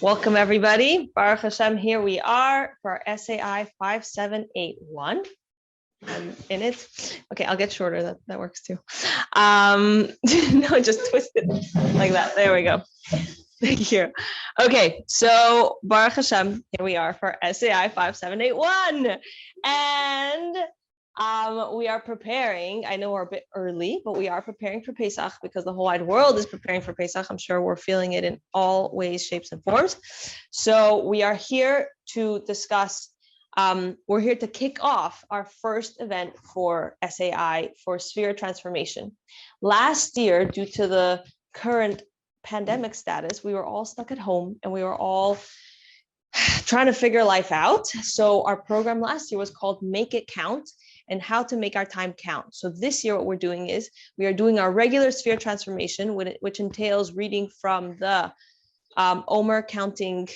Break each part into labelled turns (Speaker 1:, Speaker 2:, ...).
Speaker 1: Welcome, everybody. Baruch Hashem, here we are for our SAI 5781. I'm in it. Okay, I'll get shorter. That works too. No, just twist it like that. There we go. Thank you. Okay, so Baruch Hashem, here we are for SAI 5781. And we are preparing. I know we're a bit early, but we are preparing for Pesach because the whole wide world is preparing for Pesach. I'm sure we're feeling it in all ways, shapes, and forms. So we are here to discuss. We're here to kick off our first event for SAI for sphere transformation. Last year, due to the current pandemic status, we were all stuck at home and we were all trying to figure life out. So our program last year was called Make It Count, and how to make our time count. So this year, what we're doing is we are doing our regular sphere transformation, which entails reading from the HaOmer counting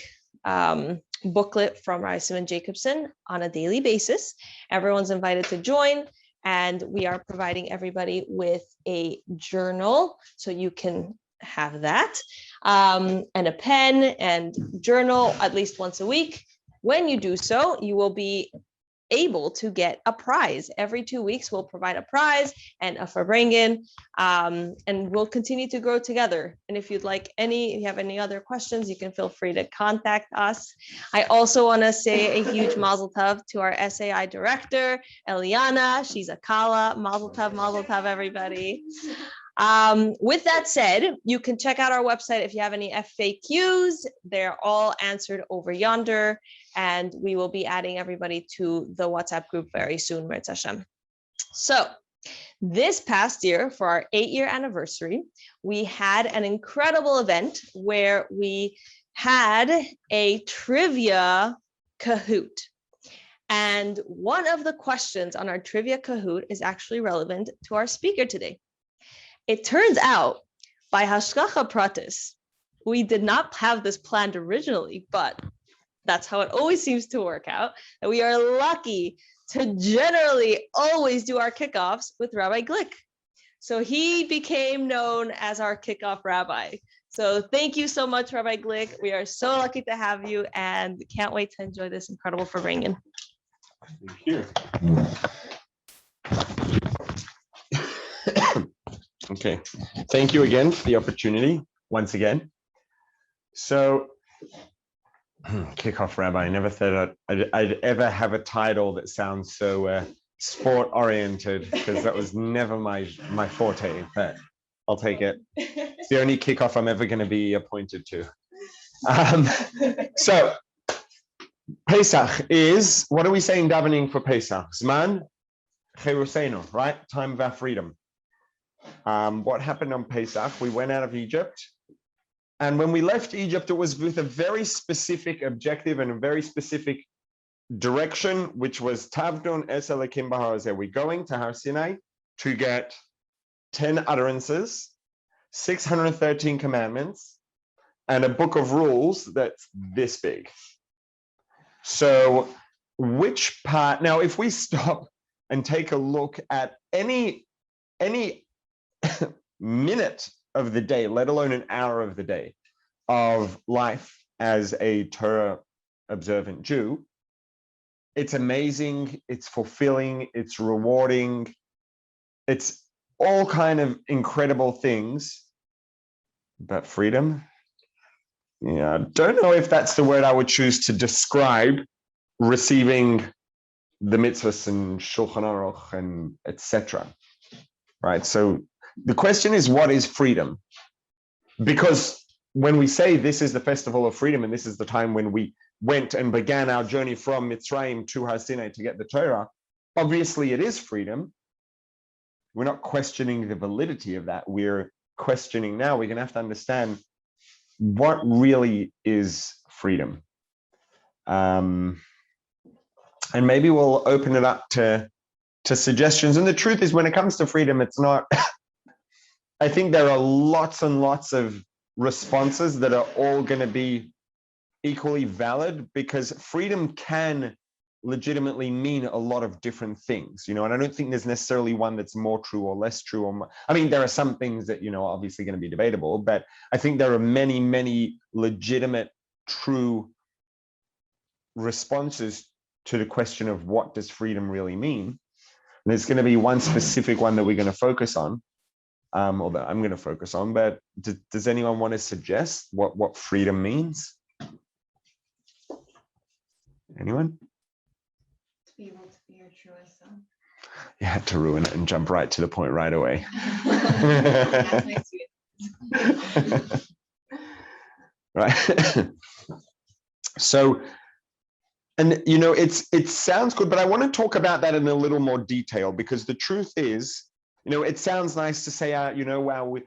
Speaker 1: booklet from Rabbi Simon Jacobson on a daily basis. Everyone's invited to join, and we are providing everybody with a journal, so you can have that, and a pen and journal at least once a week. When you do so, you will be able to get a prize. Every 2 weeks, we'll provide a prize and a farbrengen, and we'll continue to grow together. And if you have any other questions, you can feel free to contact us. I also want to say a huge mazel tov to our SAI director, Eliana. She's a Kala. Mazel tov, everybody. With that said, you can check out our website if you have any FAQs. They're all answered over yonder, and we will be adding everybody to the WhatsApp group very soon, Mirz Hashem. So this past year, for our 8-year anniversary, we had an incredible event where we had a trivia Kahoot. And one of the questions on our trivia Kahoot is actually relevant to our speaker today. It turns out, by Hashgacha Pratis, we did not have this planned originally, but that's how it always seems to work out, that we are lucky to generally always do our kickoffs with Rabbi Glick. So he became known as our kickoff rabbi. So thank you so much, Rabbi Glick. We are so lucky to have you and can't wait to enjoy this incredible farbrengen.
Speaker 2: Thank you. Okay, thank you again for the opportunity once again. So, kickoff rabbi, I never thought I'd ever have a title that sounds so sport oriented, because that was never my forte, but I'll take it. It's the only kickoff I'm ever going to be appointed to. So, Pesach is, what are we saying davening for Pesach? Zman Cherusenu, right? Time of our freedom. What happened on Pesach? We went out of Egypt, and when we left Egypt, it was with a very specific objective and a very specific direction, which was Tavdon Es Elokim Bahar Hazeh. We're going to Har Sinai to get 10 utterances, 613 commandments, and a book of rules that's this big. So which part, now if we stop and take a look at any minute of the day, let alone an hour of the day of life as a Torah observant Jew, it's amazing, it's fulfilling, it's rewarding, it's all kind of incredible things. But freedom, yeah, I don't know if that's the word I would choose to describe receiving the mitzvahs and Shulchan Aruch and etc. Right, so the question is, what is freedom? Because when we say this is the festival of freedom and this is the time when we went and began our journey from Mitzrayim to Har Sinai to get the Torah, obviously it is freedom. We're not questioning the validity of that. We're questioning now, we're going to have to understand what really is freedom. And maybe we'll open it up to suggestions. And the truth is, when it comes to freedom, it's not, I think there are lots and lots of responses that are all going to be equally valid, because freedom can legitimately mean a lot of different things, and I don't think there's necessarily one that's more true or less true. I mean, there are some things that, obviously going to be debatable, but I think there are many, many legitimate true responses to the question of what does freedom really mean. And there's going to be one specific one that we're going to focus on, or that I'm going to focus on, but does anyone want to suggest what freedom means? Anyone?
Speaker 3: To be able to be your truest self.
Speaker 2: You had to ruin it and jump right to the point right away.
Speaker 3: That's my sweet.
Speaker 2: Right. So, and you know, it sounds good, but I want to talk about that in a little more detail, because the truth is, you know, it sounds nice to say, you know, our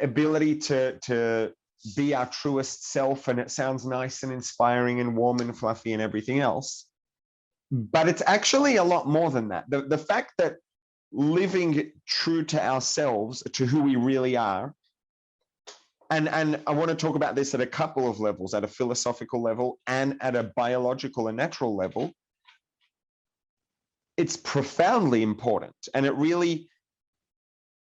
Speaker 2: ability to be our truest self, and it sounds nice and inspiring and warm and fluffy and everything else. But it's actually a lot more than that. The fact that living true to ourselves, to who we really are, and I want to talk about this at a couple of levels, at a philosophical level and at a biological and natural level. It's profoundly important, and it really,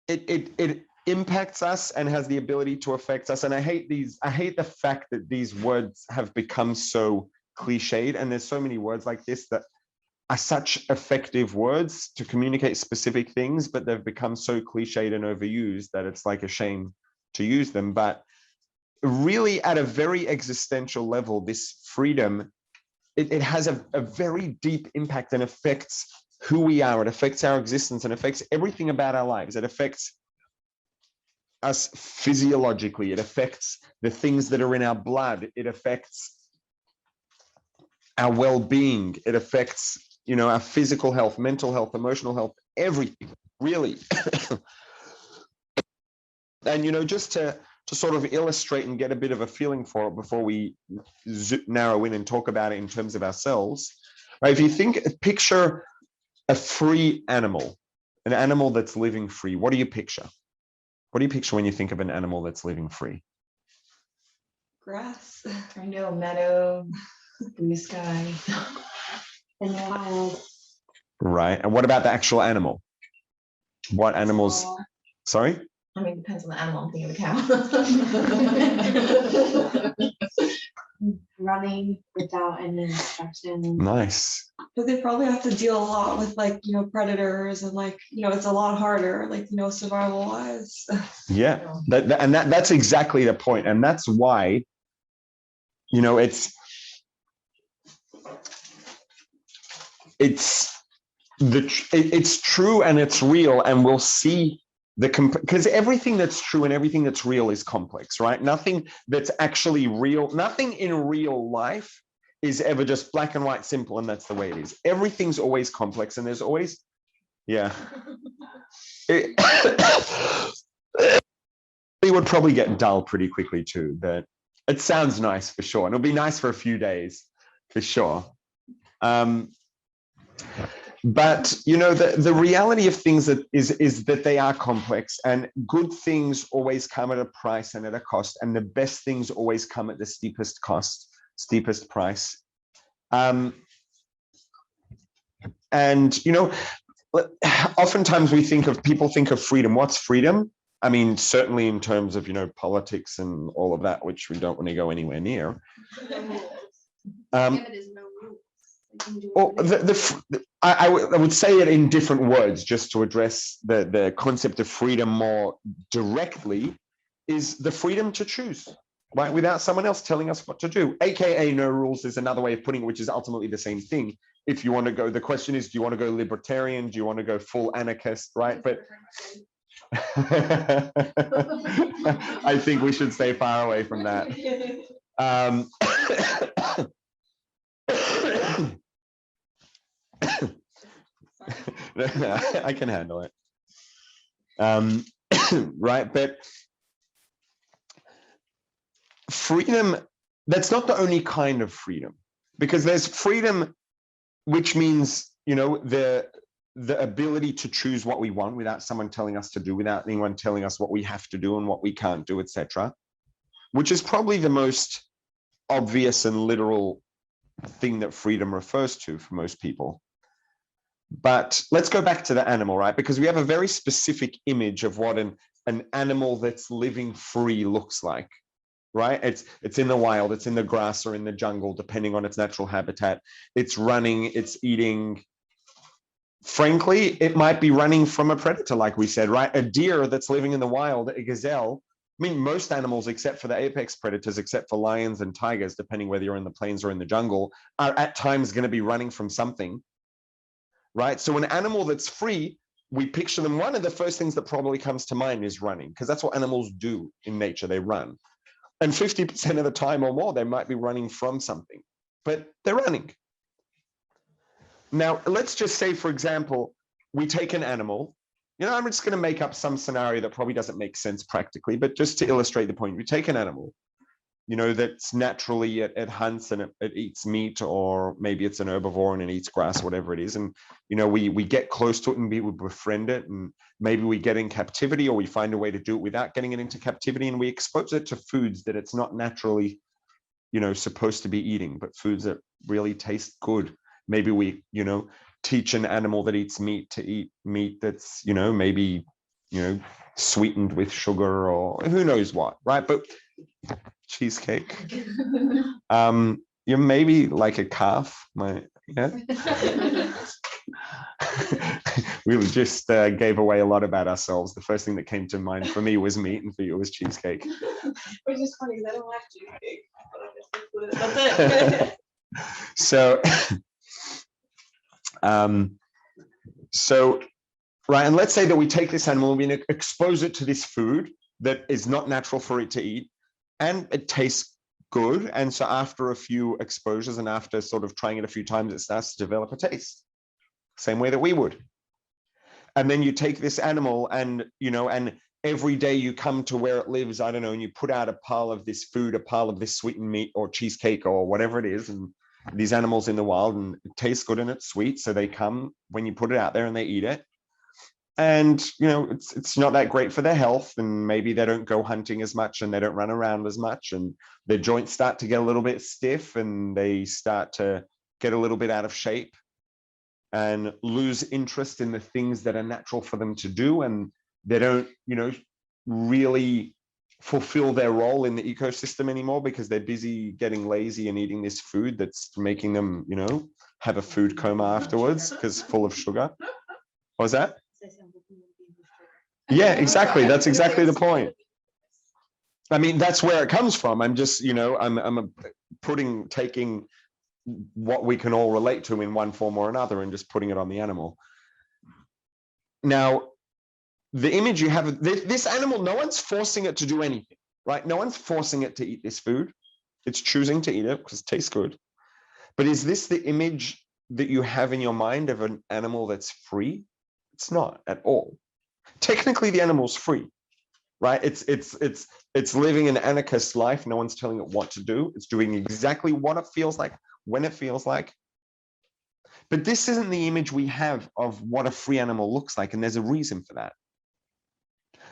Speaker 2: it impacts us and has the ability to affect us. And I hate the fact that these words have become so cliched, and there's so many words like this that are such effective words to communicate specific things, but they've become so cliched and overused that it's like a shame to use them. But really, at a very existential level, this freedom, it has a very deep impact and affects who we are. It affects our existence and affects everything about our lives. It affects us physiologically. It affects the things that are in our blood. It affects our well-being. It affects, you know, our physical health, mental health, emotional health, everything, really. And, you know, just to sort of illustrate and get a bit of a feeling for it before we narrow in and talk about it in terms of ourselves, right? If you picture a free animal, an animal that's living free, what do you picture? What do you picture when you think of an animal that's living free?
Speaker 3: Grass. I know, meadow, blue sky, and wild.
Speaker 2: Right. And what about the actual animal? What animals?
Speaker 3: Small.
Speaker 2: Sorry?
Speaker 3: I mean, it depends on the animal. I'm thinking of a cow. Running without any instruction.
Speaker 2: Nice.
Speaker 4: But they probably have to deal a lot with, like, you know, predators, and, like, you know, it's a lot harder, like, you know, survival wise.
Speaker 2: Yeah, that's exactly the point. And that's why, you know, it's true and it's real, and we'll see because everything that's true and everything that's real is complex, right? Nothing that's actually real, nothing in real life is ever just black and white, simple, and that's the way it is. Everything's always complex, and there's always, yeah. It would probably get dull pretty quickly too, but it sounds nice for sure. And it'll be nice for a few days for sure. But, you know, the reality of things is that they are complex, and good things always come at a price and at a cost, and the best things always come at the steepest cost, steepest price. And, you know, oftentimes people think of freedom. What's freedom? I mean, certainly in terms of, you know, politics and all of that, which we don't want to go anywhere near. Or I would say it in different words, just to address the concept of freedom more directly, is the freedom to choose, right? Without someone else telling us what to do, AKA no rules is another way of putting it, which is ultimately the same thing. If you want to go, the question is, do you want to go libertarian? Do you want to go full anarchist, right? But I think we should stay far away from that. I can handle it. Right, but freedom, that's not the only kind of freedom, because there's freedom, which means, you know, the ability to choose what we want without someone telling us to do, without anyone telling us what we have to do and what we can't do, etc., which is probably the most obvious and literal thing that freedom refers to for most people. But let's go back to the animal, right? Because we have a very specific image of what an animal that's living free looks like. right? It's in the wild, it's in the grass or in the jungle, depending on its natural habitat. It's running, it's eating. Frankly, it might be running from a predator, like we said, right? A deer that's living in the wild, a gazelle. I mean, most animals, except for the apex predators, except for lions and tigers, depending whether you're in the plains or in the jungle, are at times going to be running from something, right? So an animal that's free, we picture them, one of the first things that probably comes to mind is running, because that's what animals do in nature, they run. And 50% of the time or more, they might be running from something, but they're running. Now, let's just say, for example, we take an animal. I'm just going to make up some scenario that probably doesn't make sense practically, but just to illustrate the point, we take an animal, that's naturally it hunts and it eats meat, or maybe it's an herbivore and it eats grass, whatever it is. And, we get close to it and we befriend it, and maybe we get in captivity, or we find a way to do it without getting it into captivity, and we expose it to foods that it's not naturally, supposed to be eating, but foods that really taste good. Maybe we, teach an animal that eats meat to eat meat that's, maybe, sweetened with sugar or who knows what, right? But cheesecake, maybe like a calf, we just gave away a lot about ourselves. The first thing that came to mind for me was meat, and for you it was cheesecake.
Speaker 4: Which is funny because I don't like cheesecake.
Speaker 1: That's it.
Speaker 2: So, right, and let's say that we take this animal and we expose it to this food that is not natural for it to eat, and it tastes good. And so after a few exposures and after sort of trying it a few times, it starts to develop a taste, same way that we would. And then you take this animal and, and every day you come to where it lives, I don't know, and you put out a pile of this food, a pile of this sweetened meat or cheesecake or whatever it is, and these animals in the wild, and it tastes good and it's sweet, so they come when you put it out there and they eat it. And it's not that great for their health, and maybe they don't go hunting as much and they don't run around as much, and their joints start to get a little bit stiff and they start to get a little bit out of shape and lose interest in the things that are natural for them to do, and they don't really fulfill their role in the ecosystem anymore because they're busy getting lazy and eating this food that's making them have a food coma afterwards because full of sugar. What was that? Yeah, exactly. That's exactly the point. I mean, that's where it comes from. I'm just I'm taking what we can all relate to in one form or another and just putting it on the animal. Now, the image you have, this animal, no one's forcing it to do anything, right? No one's forcing it to eat this food. It's choosing to eat it because it tastes good. But is this the image that you have in your mind of an animal that's free? It's not at all. Technically, the animal's free, right? It's living an anarchist life. No one's telling it what to do. It's doing exactly what it feels like, when it feels like. But this isn't the image we have of what a free animal looks like, and there's a reason for that.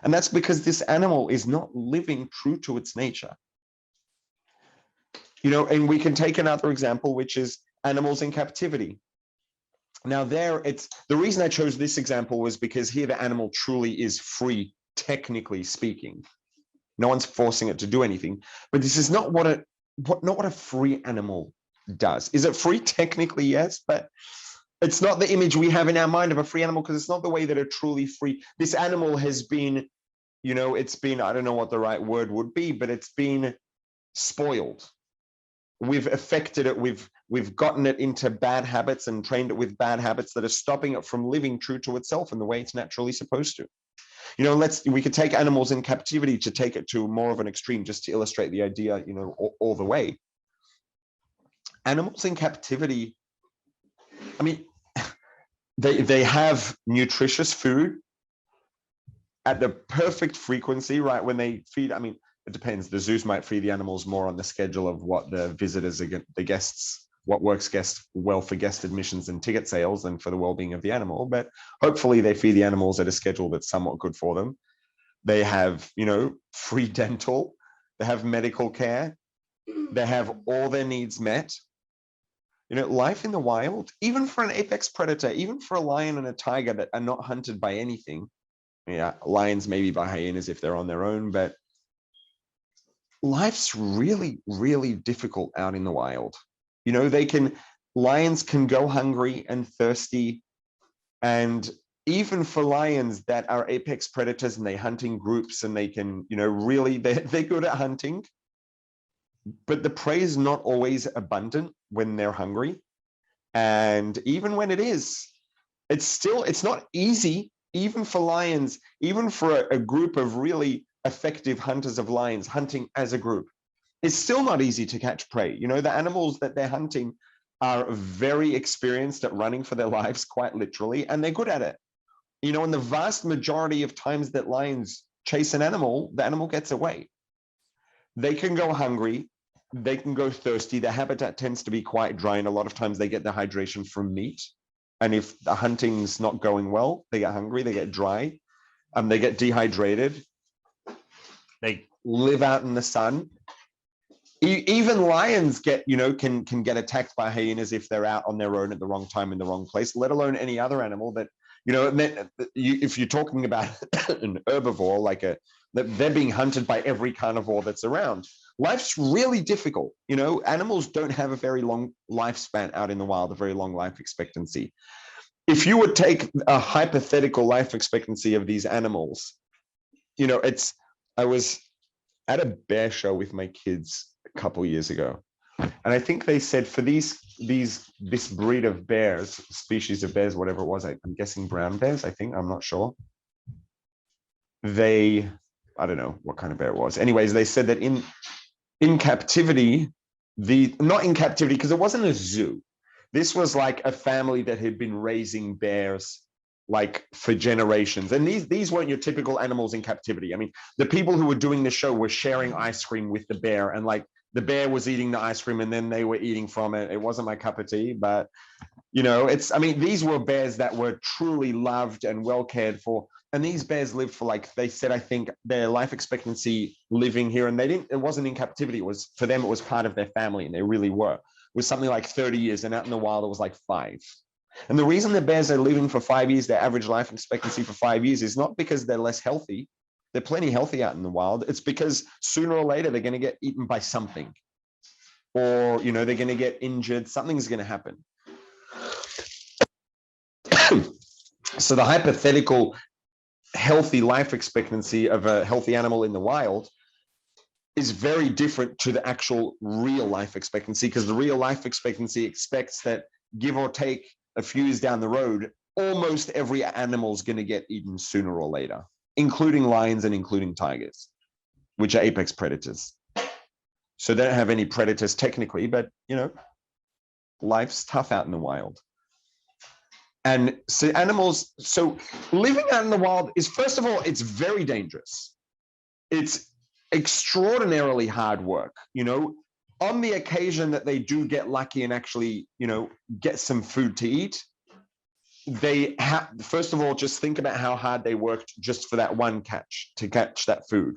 Speaker 2: And that's because this animal is not living true to its nature. And we can take another example, which is animals in captivity. Now the reason I chose this example was because here the animal truly is free, technically speaking. No one's forcing it to do anything, but this is not what a free animal does. Is it free? Technically, yes, but it's not the image we have in our mind of a free animal, because it's not the way that a truly free, this animal has been, it's been, I don't know what the right word would be, but it's been spoiled. We've affected it. We've gotten it into bad habits and trained it with bad habits that are stopping it from living true to itself in the way it's naturally supposed to. We could take animals in captivity to take it to more of an extreme, just to illustrate the idea, all the way. Animals in captivity, I mean, they have nutritious food at the perfect frequency, right? When they feed, I mean, it depends. The zoos might feed the animals more on the schedule of what the visitors, the guests, what works well for guest admissions and ticket sales and for the well-being of the animal. But hopefully they feed the animals at a schedule that's somewhat good for them. They have, free dental, they have medical care, they have all their needs met. Life in the wild, even for an apex predator, even for a lion and a tiger that are not hunted by anything. Yeah, lions maybe by hyenas if they're on their own, but life's really, really difficult out in the wild. You know, lions can go hungry and thirsty. And even for lions that are apex predators and they hunt in groups and they can, you know, really, they're good at hunting. But the prey is not always abundant when they're hungry. And even when it is, it's not easy, even for lions, even for a group of really effective hunters of lions hunting as a group. It's still not easy to catch prey. You know, the animals that they're hunting are very experienced at running for their lives, quite literally, and they're good at it. You know, and the vast majority of times that lions chase an animal, the animal gets away. They can go hungry, they can go thirsty. Their habitat tends to be quite dry, and a lot of times they get their hydration from meat. And if the hunting's not going well, they get hungry, they get dry, they get dehydrated. They live out in the sun. Even lions can get attacked by hyenas if they're out on their own at the wrong time in the wrong place, let alone any other animal that, you know, if you're talking about an herbivore, like they're being hunted by every carnivore that's around. Life's really difficult. You know, animals don't have a very long lifespan out in the wild, a very long life expectancy. If you would take a hypothetical life expectancy of these animals, you know, I was at a bear show with my kids a couple years ago, and I think they said for this breed of bears, species of bears, whatever it was, I'm guessing brown bears, I'm not sure. I don't know what kind of bear it was. Anyways, they said that in captivity, not in captivity, because it wasn't a zoo. This was like a family that had been raising bears like for generations. And these weren't your typical animals in captivity. I mean, the people who were doing the show were sharing ice cream with the bear, and like the bear was eating the ice cream and then they were eating from it. It wasn't my cup of tea, but you know, these were bears that were truly loved and well cared for. And these bears lived for, like they said, I think their life expectancy living here, and it wasn't in captivity. It was, for them, it was part of their family, and they really were. It was something like 30 years, and out in the wild, it was like 5. And the reason the bears are living for 5 years, their average life expectancy for 5 years, is not because they're less healthy. They're plenty healthy out in the wild. It's because sooner or later, they're going to get eaten by something. Or, you know, they're going to get injured. Something's going to happen. So the hypothetical healthy life expectancy of a healthy animal in the wild is very different to the actual real life expectancy, because the real life expectancy expects that, give or take a few years down the road, almost every animal is going to get eaten sooner or later, including lions and including tigers, which are apex predators. So they don't have any predators technically, but, you know, life's tough out in the wild. And so living out in the wild is, first of all, it's very dangerous. It's extraordinarily hard work. You know, on the occasion that they do get lucky and actually, you know, get some food to eat, they have, first of all, just think about how hard they worked just for that one catch, to catch that food.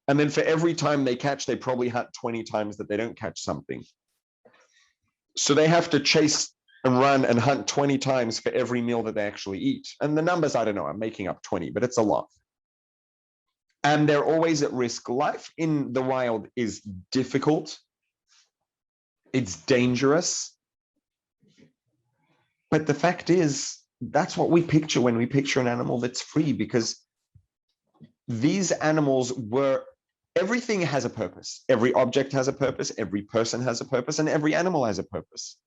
Speaker 2: And then for every time they catch, they probably hunt 20 times that they don't catch something. So they have to chase and run and hunt 20 times for every meal that they actually eat. And the numbers, I don't know, I'm making up 20, but it's a lot. And they're always at risk. Life in the wild is difficult. It's dangerous. But the fact is, that's what we picture when we picture an animal that's free, because these animals everything has a purpose. Every object has a purpose, every person has a purpose, and every animal has a purpose.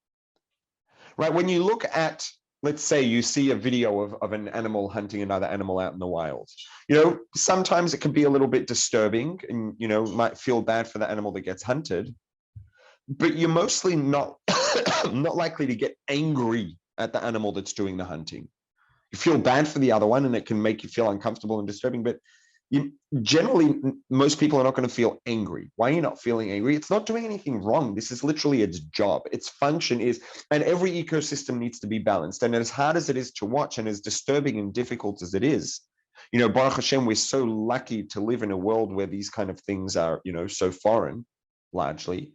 Speaker 2: Right? When you look at, let's say you see a video of an animal hunting another animal out in the wild, you know, sometimes it can be a little bit disturbing and, you know, might feel bad for the animal that gets hunted, but you're mostly not likely to get angry at the animal that's doing the hunting. You feel bad for the other one and it can make you feel uncomfortable and disturbing, but generally, most people are not going to feel angry. Why are you not feeling angry? It's not doing anything wrong. This is literally its job. Its function is, and every ecosystem needs to be balanced. And as hard as it is to watch and as disturbing and difficult as it is, you know, Baruch Hashem, we're so lucky to live in a world where these kind of things are, you know, so foreign, largely.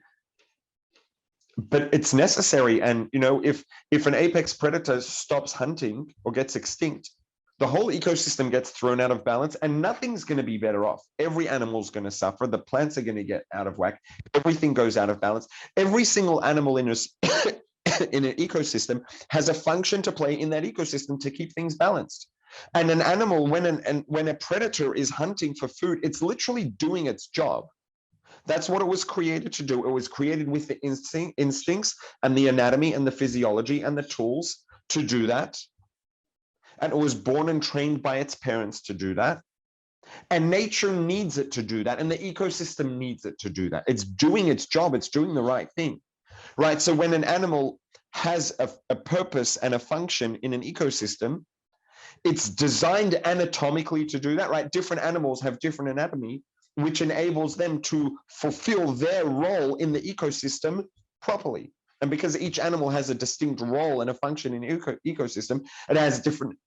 Speaker 2: But it's necessary. And, you know, if an apex predator stops hunting or gets extinct, the whole ecosystem gets thrown out of balance and nothing's going to be better off. Every animal's going to suffer. The plants are going to get out of whack. Everything goes out of balance. Every single animal in in an ecosystem has a function to play in that ecosystem to keep things balanced. And an animal, when a predator is hunting for food, it's literally doing its job. That's what it was created to do. It was created with the instincts and the anatomy and the physiology and the tools to do that. And it was born and trained by its parents to do that. And nature needs it to do that. And the ecosystem needs it to do that. It's doing its job. It's doing the right thing, right? So when an animal has a purpose and a function in an ecosystem, it's designed anatomically to do that, right? Different animals have different anatomy, which enables them to fulfill their role in the ecosystem properly. And because each animal has a distinct role and a function in the ecosystem, it has different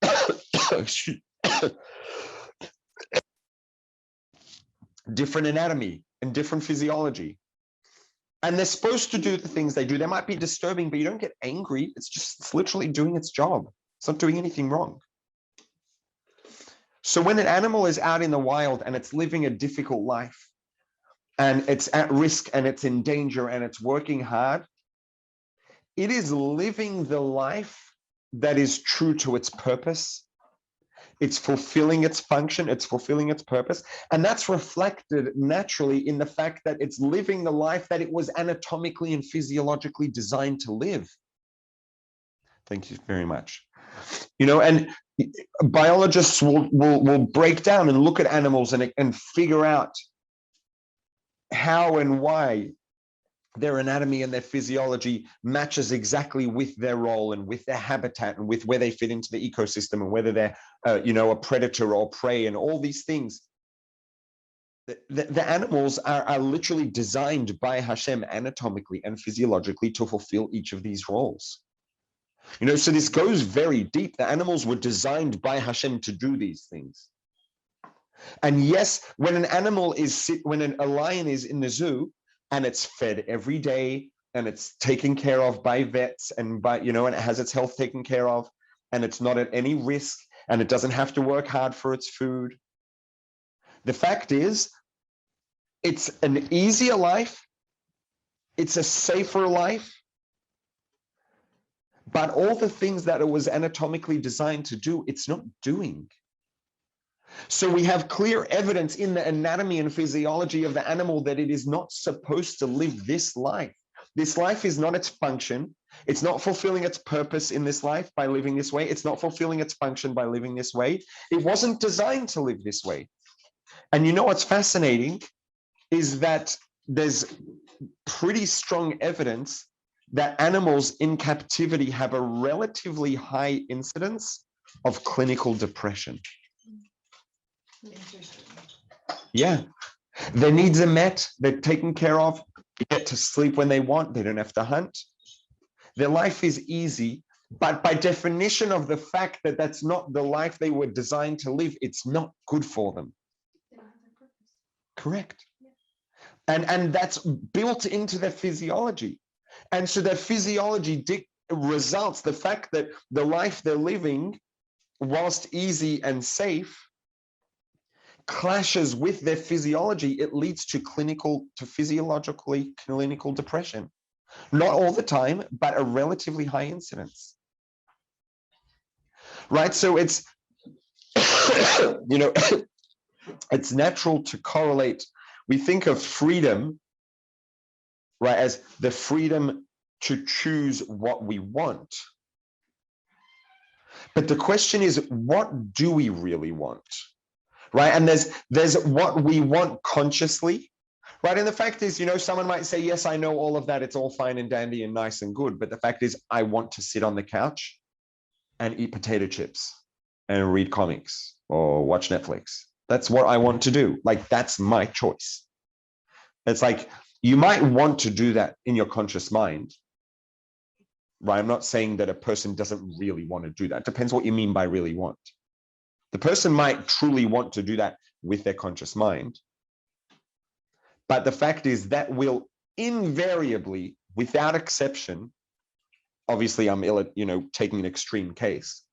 Speaker 2: different anatomy and different physiology. And they're supposed to do the things they do. They might be disturbing, but you don't get angry. It's literally doing its job. It's not doing anything wrong. So when an animal is out in the wild and it's living a difficult life and it's at risk and it's in danger and it's working hard, it is living the life that is true to its purpose. It's fulfilling its function, it's fulfilling its purpose. And that's reflected naturally in the fact that it's living the life that it was anatomically and physiologically designed to live. Thank you very much. You know, and biologists will break down and look at animals and figure out how and why their anatomy and their physiology matches exactly with their role and with their habitat and with where they fit into the ecosystem and whether they're, a predator or prey and all these things. The animals are literally designed by Hashem anatomically and physiologically to fulfill each of these roles. You know, so this goes very deep. The animals were designed by Hashem to do these things. And yes, when a lion is in the zoo, and it's fed every day and it's taken care of by vets and and it has its health taken care of and it's not at any risk and it doesn't have to work hard for its food. The fact is, it's an easier life. It's a safer life. But all the things that it was anatomically designed to do, it's not doing. So we have clear evidence in the anatomy and physiology of the animal that it is not supposed to live this life. This life is not its function. It's not fulfilling its purpose in this life by living this way. It's not fulfilling its function by living this way. It wasn't designed to live this way. And you know what's fascinating is that there's pretty strong evidence that animals in captivity have a relatively high incidence of clinical depression. Yeah, their needs are met, they're taken care of, they get to sleep when they want, they don't have to hunt. Their life is easy, but by definition of the fact that that's not the life they were designed to live, it's not good for them. Correct. And that's built into their physiology. And so their physiology results, the fact that the life they're living, whilst easy and safe, clashes with their physiology. It leads to physiologically clinical depression. Not all the time, but a relatively high incidence. Right? So it's, it's natural to correlate. We think of freedom, right, as the freedom to choose what we want. But the question is, what do we really want? Right? And there's what we want consciously, right? And the fact is, someone might say, yes, I know all of that. It's all fine and dandy and nice and good. But the fact is, I want to sit on the couch and eat potato chips and read comics or watch Netflix. That's what I want to do. Like, that's my choice. It's like, you might want to do that in your conscious mind, right? I'm not saying that a person doesn't really want to do that. It depends what you mean by really want. The person might truly want to do that with their conscious mind. But the fact is that will invariably, without exception, obviously I'm taking an extreme case,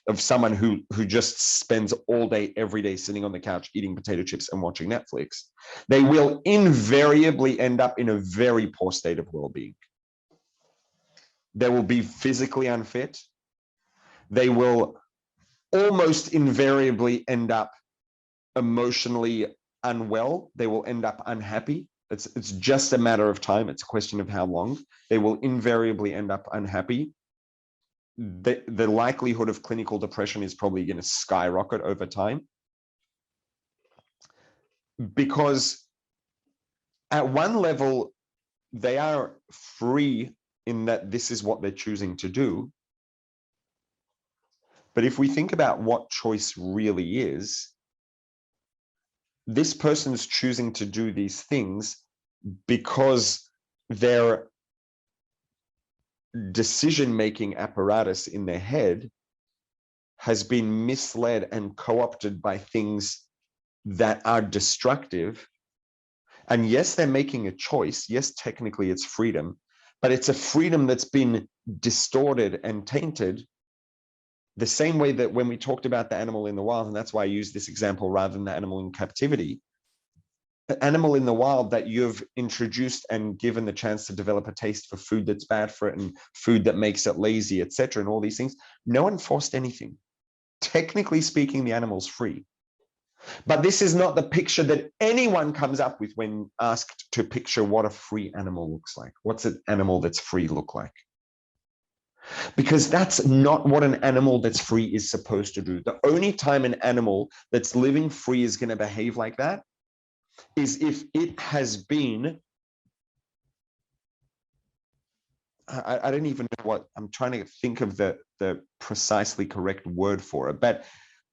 Speaker 2: of someone who just spends all day, every day sitting on the couch, eating potato chips and watching Netflix, they will invariably end up in a very poor state of well-being. They will be physically unfit. They will almost invariably end up emotionally unwell. They will end up unhappy. It's just a matter of time. It's a question of how long. They will invariably end up unhappy. The likelihood of clinical depression is probably going to skyrocket over time, because at one level, they are free in that this is what they're choosing to do. But if we think about what choice really is, this person's choosing to do these things because their decision-making apparatus in their head has been misled and co-opted by things that are destructive. And yes, they're making a choice. Yes, technically it's freedom, but it's a freedom that's been distorted and tainted the same way that when we talked about the animal in the wild, and that's why I use this example rather than the animal in captivity, the animal in the wild that you've introduced and given the chance to develop a taste for food that's bad for it and food that makes it lazy, etc., and all these things, no one forced anything. Technically speaking, the animal's free. But this is not the picture that anyone comes up with when asked to picture what a free animal looks like. What's an animal that's free look like? Because that's not what an animal that's free is supposed to do. The only time an animal that's living free is going to behave like that is if it has been, I don't even know what, I'm trying to think of the precisely correct word for it, but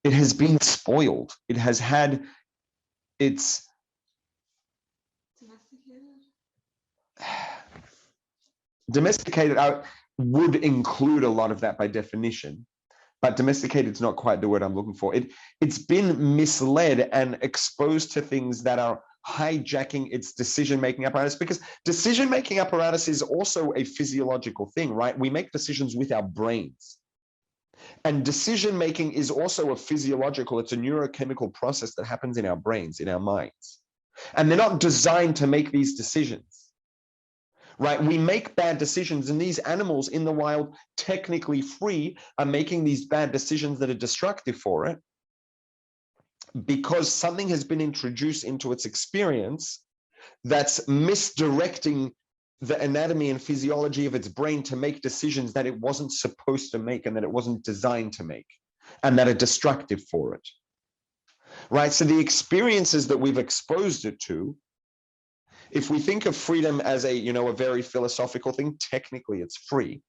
Speaker 2: it has been spoiled. It has had its domesticated. I would include a lot of that by definition, but domesticated is not quite the word I'm looking for. It's been misled and exposed to things that are hijacking its decision-making apparatus, because decision-making apparatus is also a physiological thing, right? We make decisions with our brains. And decision-making is also a physiological, it's a neurochemical process that happens in our brains, in our minds. And they're not designed to make these decisions. Right? We make bad decisions, and these animals in the wild, technically free, are making these bad decisions that are destructive for it because something has been introduced into its experience that's misdirecting the anatomy and physiology of its brain to make decisions that it wasn't supposed to make and that it wasn't designed to make, and that are destructive for it. Right? So the experiences that we've exposed it to, if we think of freedom as a very philosophical thing, technically it's free.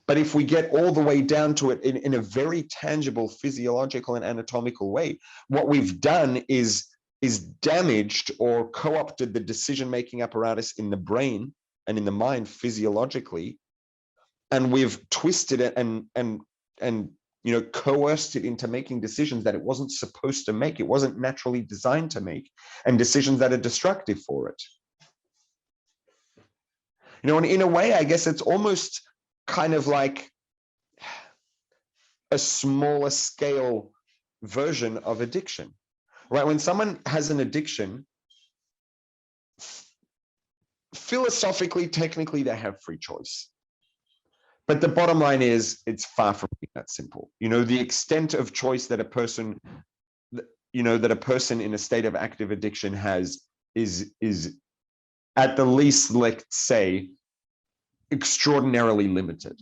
Speaker 2: But if we get all the way down to it in a very tangible physiological and anatomical way, what we've done is damaged or co-opted the decision-making apparatus in the brain and in the mind physiologically, and we've twisted it and coerced it into making decisions that it wasn't supposed to make, it wasn't naturally designed to make, and decisions that are destructive for it. And in a way, I guess it's almost kind of like a smaller scale version of addiction, right? When someone has an addiction, philosophically, technically, they have free choice. But the bottom line is, it's far from being that simple. The extent of choice that a person, that a person in a state of active addiction has is at the least, let's say, extraordinarily limited.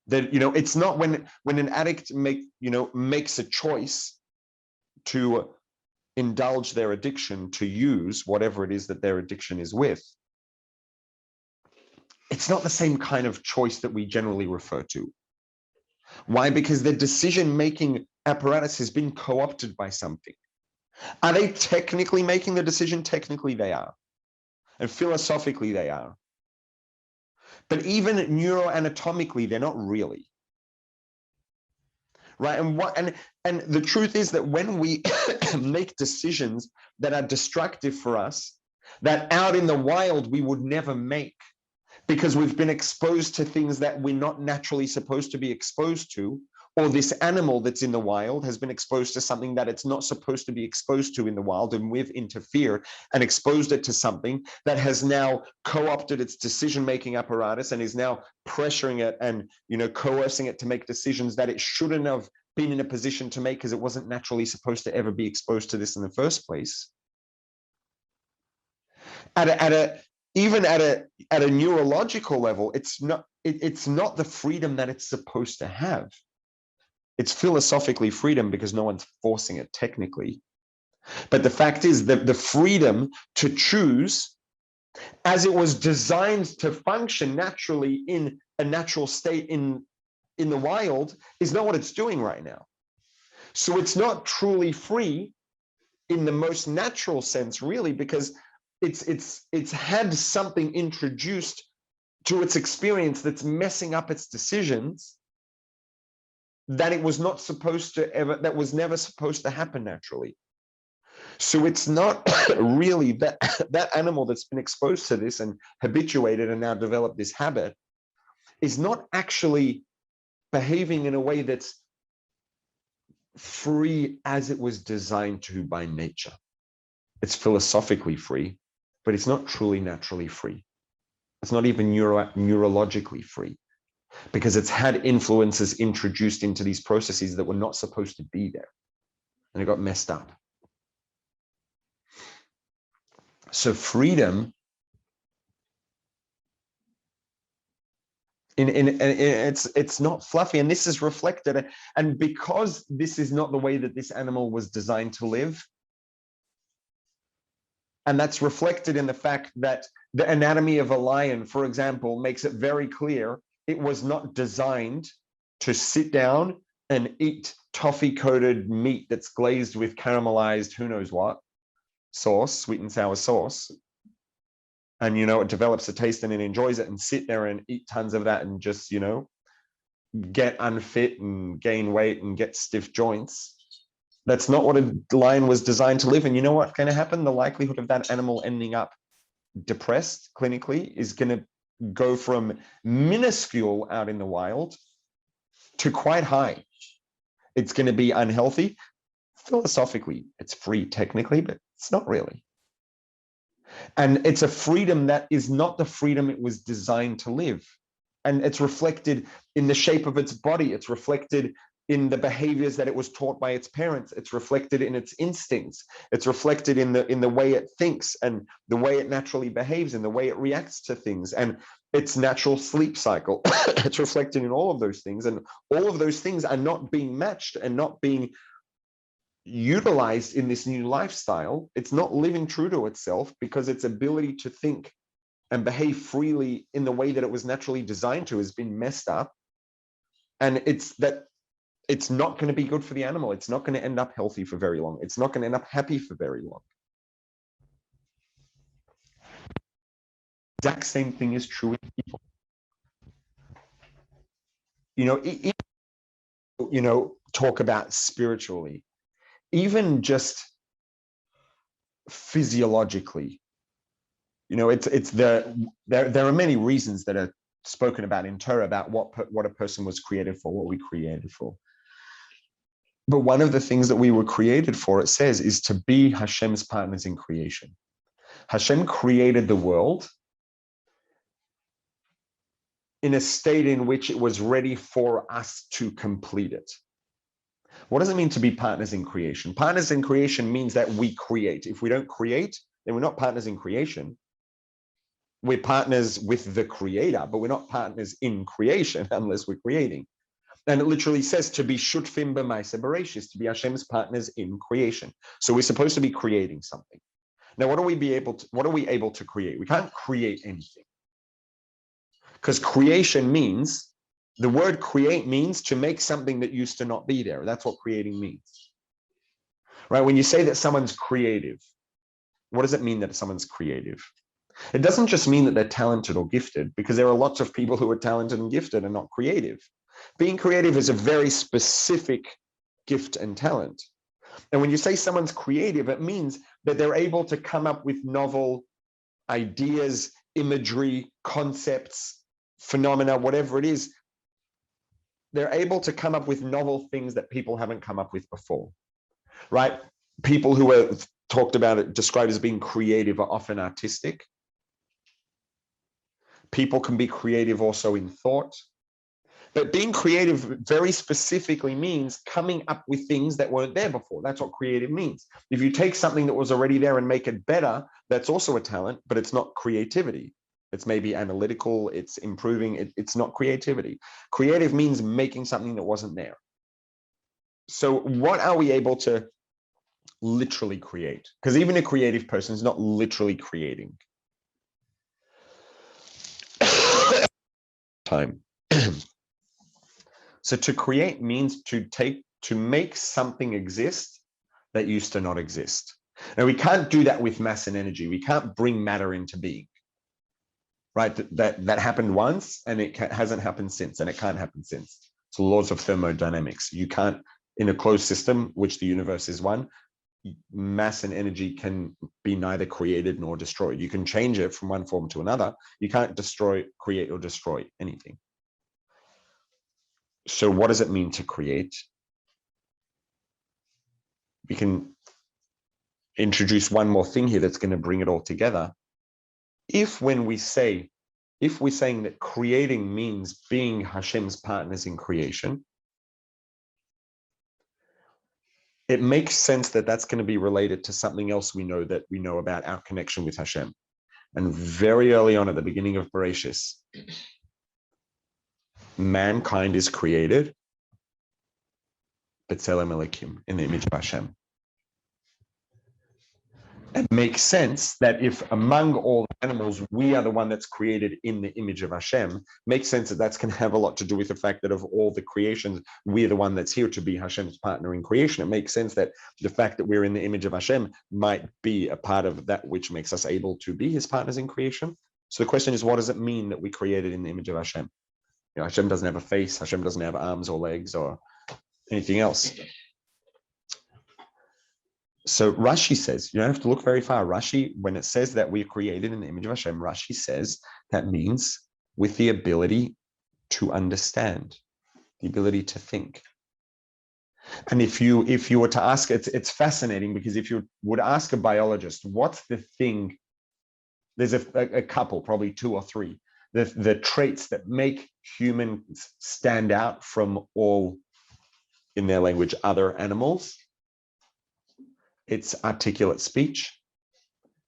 Speaker 2: That it's not when an addict makes a choice to indulge their addiction, to use whatever it is that their addiction is with. It's not the same kind of choice that we generally refer to. Why? Because the decision-making apparatus has been co-opted by something. Are they technically making the decision? Technically they are. And philosophically they are. But even neuroanatomically, they're not really. Right? And the truth is that when we make decisions that are destructive for us, that out in the wild we would never make, because we've been exposed to things that we're not naturally supposed to be exposed to, or this animal that's in the wild has been exposed to something that it's not supposed to be exposed to in the wild, and we've interfered and exposed it to something that has now co-opted its decision-making apparatus and is now pressuring it and, you know, coercing it to make decisions that it shouldn't have been in a position to make because it wasn't naturally supposed to ever be exposed to this in the first place. Even at a neurological level, it's not the freedom that it's supposed to have. It's philosophically freedom because no one's forcing it technically. But the fact is that the freedom to choose, as it was designed to function naturally in a natural state in the wild, is not what it's doing right now. So it's not truly free in the most natural sense, really, because it's had something introduced to its experience that's messing up its decisions, that it was not supposed to ever, that was never supposed to happen naturally. So it's not really that animal that's been exposed to this and habituated and now developed this habit is not actually behaving in a way that's free as it was designed to by nature. It's philosophically free, but it's not truly naturally free. It's not even neurologically free, because it's had influences introduced into these processes that were not supposed to be there, and it got messed up. So freedom, it's not fluffy, and this is reflected. And because this is not the way that this animal was designed to live, and that's reflected in the fact that the anatomy of a lion, for example, makes it very clear it was not designed to sit down and eat toffee-coated meat that's glazed with caramelized who knows what sauce, sweet and sour sauce. And, you know, it develops a taste and it enjoys it, and sit there and eat tons of that and just, you know, get unfit and gain weight and get stiff joints. That's not what a lion was designed to live. And you know what's going to happen? The likelihood of that animal ending up depressed clinically is going to go from minuscule out in the wild to quite high. It's going to be unhealthy. Philosophically, it's free technically, but it's not really. And it's a freedom that is not the freedom it was designed to live. And it's reflected in the shape of its body. It's reflected in the behaviors that it was taught by its parents. It's reflected in its instincts. It's reflected in the way it thinks and the way it naturally behaves and the way it reacts to things and its natural sleep cycle. It's reflected in all of those things. And all of those things are not being matched and not being utilized in this new lifestyle. It's not living true to itself because its ability to think and behave freely in the way that it was naturally designed to has been messed up. And it's not going to be good for the animal. It's not going to end up healthy for very long. It's not going to end up happy for very long. Exact same thing is true in people. You know, talk about spiritually, even just physiologically, you know, there are many reasons that are spoken about in Torah about what a person was created for, what we created for. But one of the things that we were created for, it says, is to be Hashem's partners in creation. Hashem created the world in a state in which it was ready for us to complete it. What does it mean to be partners in creation? Partners in creation means that we create. If we don't create, then we're not partners in creation. We're partners with the creator, but we're not partners in creation unless we're creating. And it literally says to be shutfim b'maaseh bereshis, to be Hashem's partners in creation. So we're supposed to be creating something. Now, what are we able to create? We can't create anything. Because creation means, the word create means to make something that used to not be there. That's what creating means. Right? When you say that someone's creative, what does it mean that someone's creative? It doesn't just mean that they're talented or gifted, because there are lots of people who are talented and gifted and not creative. Being creative is a very specific gift and talent. And when you say someone's creative, it means that they're able to come up with novel ideas, imagery, concepts, phenomena, whatever it is, they're able to come up with novel things that people haven't come up with before, right? People who are talked about it, described as being creative, are often artistic. People can be creative also in thought. But being creative very specifically means coming up with things that weren't there before. That's what creative means. If you take something that was already there and make it better, that's also a talent, but it's not creativity. It's maybe analytical, it's improving, it's not creativity. Creative means making something that wasn't there. So what are we able to literally create? Because even a creative person is not literally creating. Time. So to create means to make something exist that used to not exist. Now we can't do that with mass and energy. We can't bring matter into being, right? That happened once and it hasn't happened since, and it can't happen since. It's the laws of thermodynamics. You can't, in a closed system, which the universe is one, mass and energy can be neither created nor destroyed. You can change it from one form to another. You can't create or destroy anything. So what does it mean to create? We can introduce one more thing here that's going to bring it all together. If we're saying that creating means being Hashem's partners in creation, it makes sense that that's going to be related to something else we know about our connection with Hashem. And very early on at the beginning of Bereshis, mankind is created, B'Tselem Elokim, in the image of Hashem. It makes sense that if among all animals, we are the one that's created in the image of Hashem, makes sense that that's going to have a lot to do with the fact that of all the creations, we're the one that's here to be Hashem's partner in creation. It makes sense that the fact that we're in the image of Hashem might be a part of that which makes us able to be his partners in creation. So the question is, what does it mean that we created in the image of Hashem? You know, Hashem doesn't have a face, Hashem doesn't have arms or legs or anything else. So Rashi says, you don't have to look very far. Rashi, when it says that we're created in the image of Hashem, Rashi says that means with the ability to understand, the ability to think. And if you were to ask, it's fascinating, because if you would ask a biologist, what's the thing, there's a couple, probably two or three, the traits that make humans stand out from all, in their language, other animals. It's articulate speech.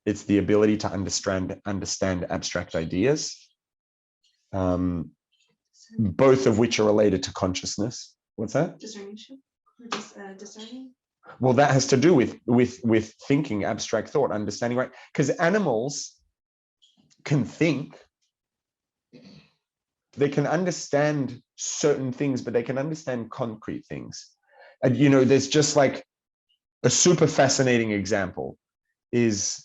Speaker 2: It's the ability to understand abstract ideas, both of which are related to consciousness. What's that?
Speaker 4: Discernment. Discerning.
Speaker 2: Well, that has to do with thinking, abstract thought, understanding, right? Because animals can think. They can understand certain things, but they can understand concrete things. And, you know, there's just like a super fascinating example is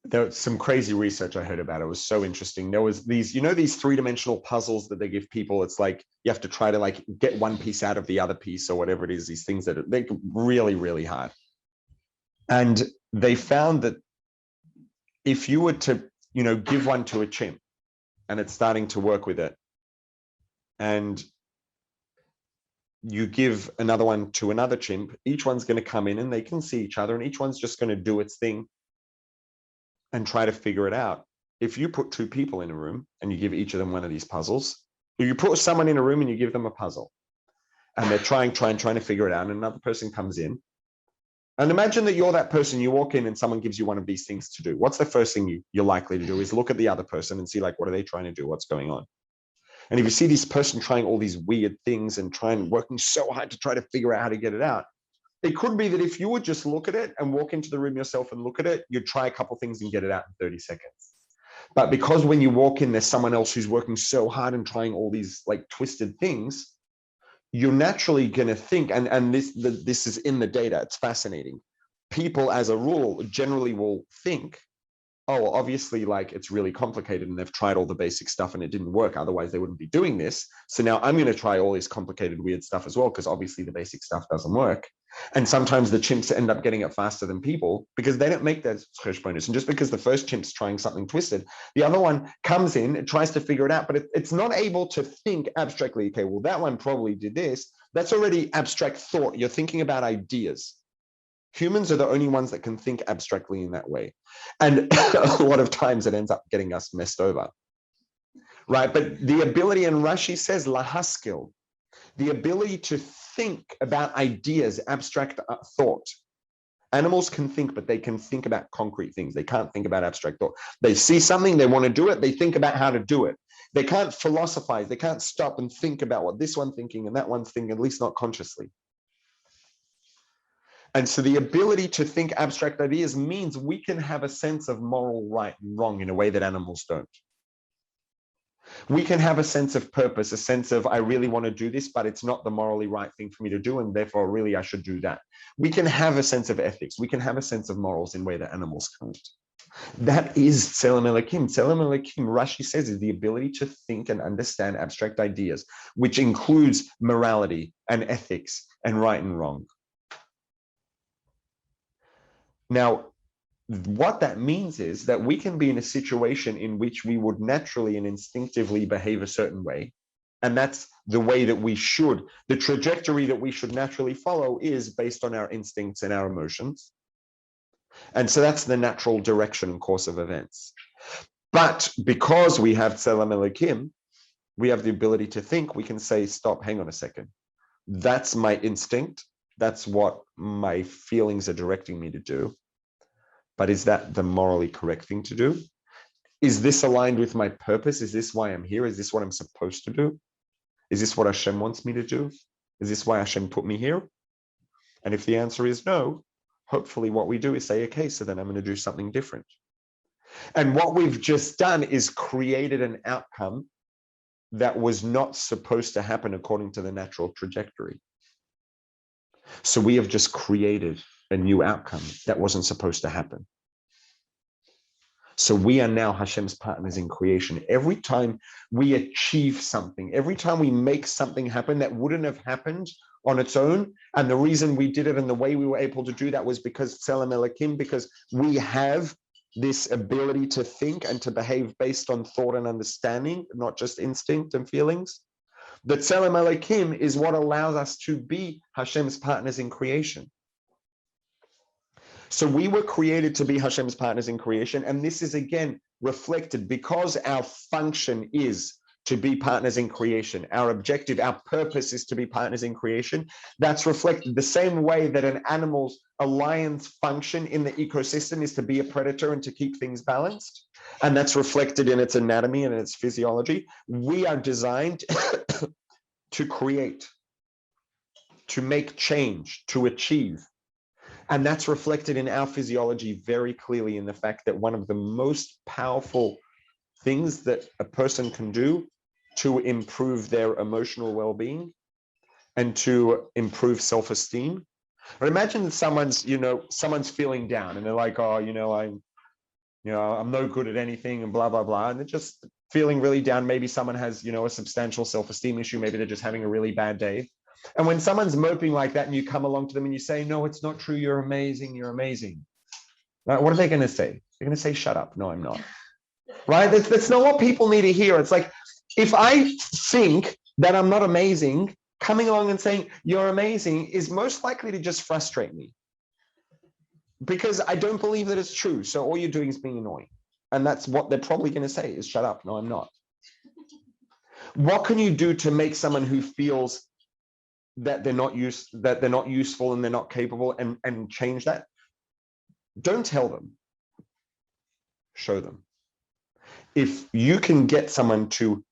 Speaker 2: there was some crazy research I heard about. It was so interesting. There was these, you know, these three-dimensional puzzles that they give people. It's like you have to try to like get one piece out of the other piece or whatever it is, these things that they're really, really hard. And they found that if you were to, you know, give one to a chimp and it's starting to work with it, and you give another one to another chimp, each one's going to come in and they can see each other and each one's just going to do its thing and try to figure it out. If you put two people in a room and you give each of them one of these puzzles, or you put someone in a room and you give them a puzzle and they're trying to figure it out, and another person comes in, and imagine that you're that person, you walk in and someone gives you one of these things to do. What's the first thing you're likely to do is look at the other person and see, like, what are they trying to do? What's going on? And if you see this person trying all these weird things and working so hard to try to figure out how to get it out, it could be that if you would just look at it and walk into the room yourself and look at it, you'd try a couple things and get it out in 30 seconds. But because when you walk in, there's someone else who's working so hard and trying all these like twisted things, you're naturally going to think, and this is in the data, it's fascinating. People as a rule generally will think oh, obviously, like it's really complicated and they've tried all the basic stuff and it didn't work. Otherwise, they wouldn't be doing this. So now I'm going to try all this complicated, weird stuff as well, because obviously the basic stuff doesn't work. And sometimes the chimps end up getting it faster than people because they don't make that cheshbonis. And just because the first chimp's trying something twisted, the other one comes in, it tries to figure it out, but it's not able to think abstractly. Okay, well, that one probably did this. That's already abstract thought. You're thinking about ideas. Humans are the only ones that can think abstractly in that way. And a lot of times it ends up getting us messed over. Right? But the ability, and Rashi says, lahaskil, the ability to think about ideas, abstract thought. Animals can think, but they can think about concrete things. They can't think about abstract thought. They see something, they want to do it, they think about how to do it. They can't philosophize, they can't stop and think about what this one's thinking and that one's thinking, at least not consciously. And so the ability to think abstract ideas means we can have a sense of moral right and wrong in a way that animals don't. We can have a sense of purpose, a sense of, I really want to do this, but it's not the morally right thing for me to do, and therefore really I should do that. We can have a sense of ethics. We can have a sense of morals in a way that animals can't. That is Tselem Elokim. Tselem Elokim, Rashi says, is the ability to think and understand abstract ideas, which includes morality and ethics and right and wrong. Now, what that means is that we can be in a situation in which we would naturally and instinctively behave a certain way. And that's the way that we should, the trajectory that we should naturally follow is based on our instincts and our emotions. And so that's the natural direction and course of events. But because we have Tselem Elokim, we have the ability to think, we can say, stop, hang on a second. That's my instinct. That's what my feelings are directing me to do. But is that the morally correct thing to do? Is this aligned with my purpose? Is this why I'm here? Is this what I'm supposed to do? Is this what Hashem wants me to do? Is this why Hashem put me here? And if the answer is no, hopefully what we do is say, okay, so then I'm going to do something different. And what we've just done is created an outcome that was not supposed to happen according to the natural trajectory. So we have just created a new outcome that wasn't supposed to happen. So we are now Hashem's partners in creation. Every time we achieve something, every time we make something happen that wouldn't have happened on its own, and the reason we did it and the way we were able to do that was because Tselem Elokim, because we have this ability to think and to behave based on thought and understanding, not just instinct and feelings. The Tselem Elokim is what allows us to be Hashem's partners in creation. So we were created to be Hashem's partners in creation. And this is again reflected because our function is to be partners in creation. Our objective, our purpose is to be partners in creation. That's reflected the same way that a lion's function in the ecosystem is to be a predator and to keep things balanced. And that's reflected in its anatomy and in its physiology. We are designed to create, to make change, to achieve. And that's reflected in our physiology very clearly in the fact that one of the most powerful things that a person can do to improve their emotional well-being and to improve self-esteem. Or imagine that someone's feeling down and they're like, oh, I'm no good at anything and blah, blah, blah. And they're just feeling really down. Maybe someone has, a substantial self-esteem issue. Maybe they're just having a really bad day. And when someone's moping like that and you come along to them and you say, no, it's not true. You're amazing. You're amazing. Right? What are they going to say? They're going to say, shut up. No, I'm not. Right? That's not what people need to hear. It's like, if I think that I'm not amazing, coming along and saying you're amazing is most likely to just frustrate me because I don't believe that it's true. So all you're doing is being annoying. And that's what they're probably going to say is shut up. No, I'm not. What can you do to make someone who feels that they're not useful and they're not capable and change that? Don't tell them. Show them. If you can get someone to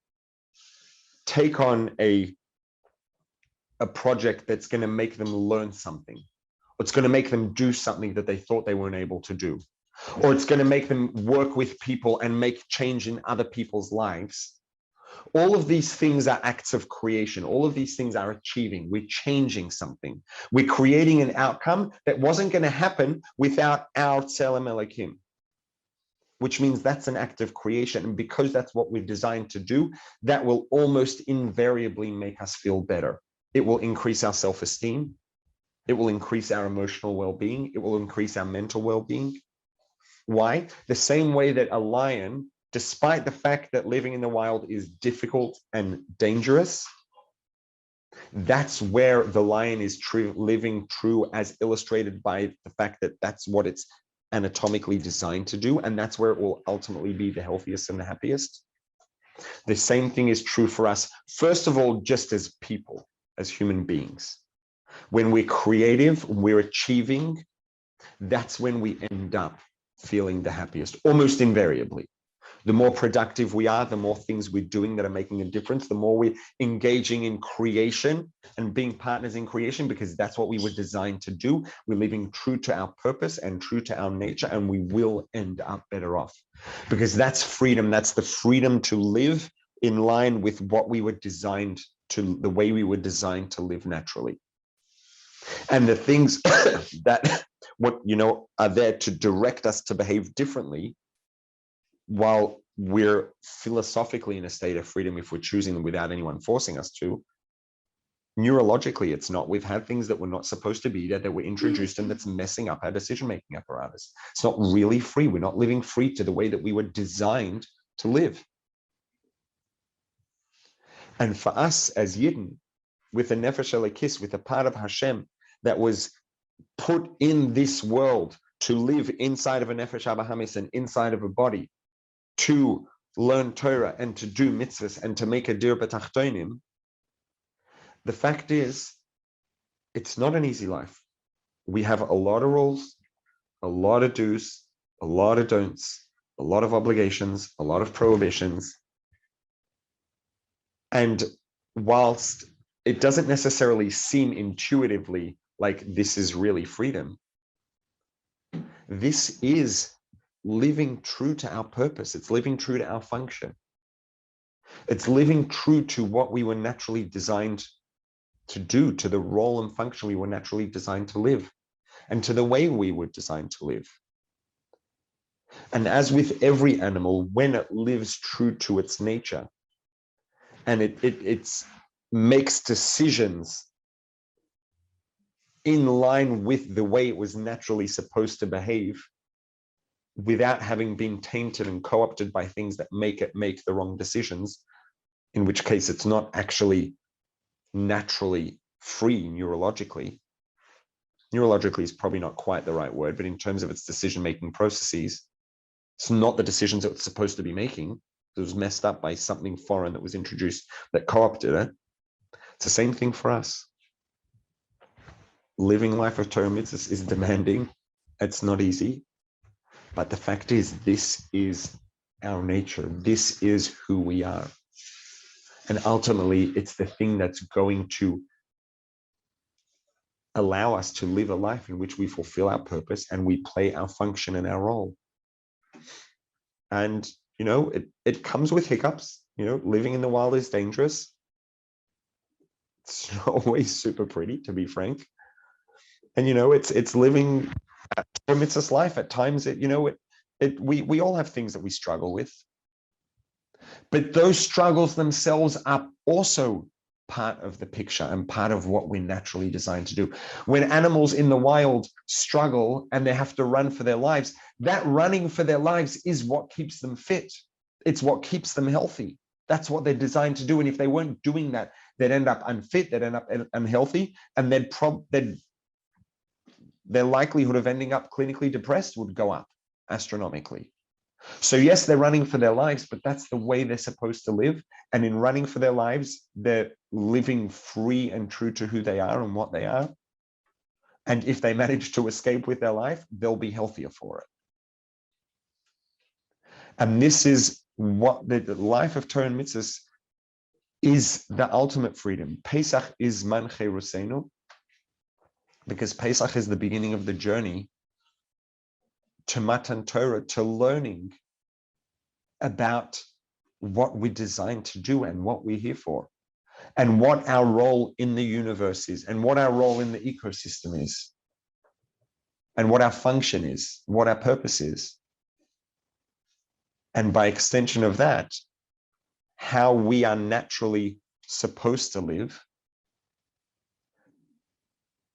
Speaker 2: take on a project that's going to make them learn something, or it's going to make them do something that they thought they weren't able to do, or it's going to make them work with people and make change in other people's lives, all of these things are acts of creation. All of these things are achieving. We're changing something. We're creating an outcome that wasn't going to happen without our Tselem Elokim. which means that's an act of creation. And because that's what we're designed to do, that will almost invariably make us feel better. It will increase our self-esteem. It will increase our emotional well-being. It will increase our mental well-being. Why? The same way that a lion, despite the fact that living in the wild is difficult and dangerous, that's where the lion is living true, as illustrated by the fact that that's what it's anatomically designed to do, and that's where it will ultimately be the healthiest and the happiest. The same thing is true for us, first of all, just as people, as human beings. When we're creative, we're achieving, that's when we end up feeling the happiest, almost invariably. The more productive we are, the more things we're doing that are making a difference, the more we're engaging in creation and being partners in creation, because that's what we were designed to do. We're living true to our purpose and true to our nature, and we will end up better off, because that's freedom. That's the freedom to live in line with what we were designed to, the way we were designed to live naturally. And the things that are there to direct us to behave differently, while we're philosophically in a state of freedom if we're choosing them without anyone forcing us to, neurologically it's not. We've had things that were not supposed to be there, that were introduced, and that's messing up our decision-making apparatus. It's not really free. We're not living free to the way that we were designed to live. And for us as Yidden, with a nefesh elokis, with a part of Hashem that was put in this world to live inside of a nefesh abahamis and inside of a body, to learn Torah and to do mitzvahs and to make a dir b'tachtonim, the fact is, it's not an easy life. We have a lot of rules, a lot of do's, a lot of don'ts, a lot of obligations, a lot of prohibitions. And whilst it doesn't necessarily seem intuitively like this is really freedom, this is living true to our purpose. It's living true to our function. It's living true to what we were naturally designed to do, to the role and function we were naturally designed to live, and to the way we were designed to live. And as with every animal, when it lives true to its nature, and it makes decisions in line with the way it was naturally supposed to behave, without having been tainted and co-opted by things that make it make the wrong decisions, in which case it's not actually naturally free neurologically. Neurologically is probably not quite the right word, but in terms of its decision-making processes, it's not the decisions it was supposed to be making. It was messed up by something foreign that was introduced that co-opted it. It's the same thing for us. Living life of Torah mitzvahs is demanding. It's not easy. But the fact is, this is our nature. This is who we are. And ultimately, it's the thing that's going to allow us to live a life in which we fulfill our purpose and we play our function and our role. And, it comes with hiccups. Living in the wild is dangerous. It's not always super pretty, to be frank. And, it's living a mitzvah's life. At times, we all have things that we struggle with. But those struggles themselves are also part of the picture and part of what we're naturally designed to do. When animals in the wild struggle and they have to run for their lives, that running for their lives is what keeps them fit. It's what keeps them healthy. That's what they're designed to do. And if they weren't doing that, they'd end up unfit, they'd end up unhealthy, and their likelihood of ending up clinically depressed would go up astronomically. So yes, they're running for their lives, but that's the way they're supposed to live. And in running for their lives, they're living free and true to who they are and what they are. And if they manage to escape with their life, they'll be healthier for it. And this is what the life of Torah and mitzvahs is, the ultimate freedom. Pesach is man cherusenu, because Pesach is the beginning of the journey to Matan Torah, to learning about what we're designed to do and what we're here for, and what our role in the universe is, and what our role in the ecosystem is, and what our function is, what our purpose is. And by extension of that, how we are naturally supposed to live,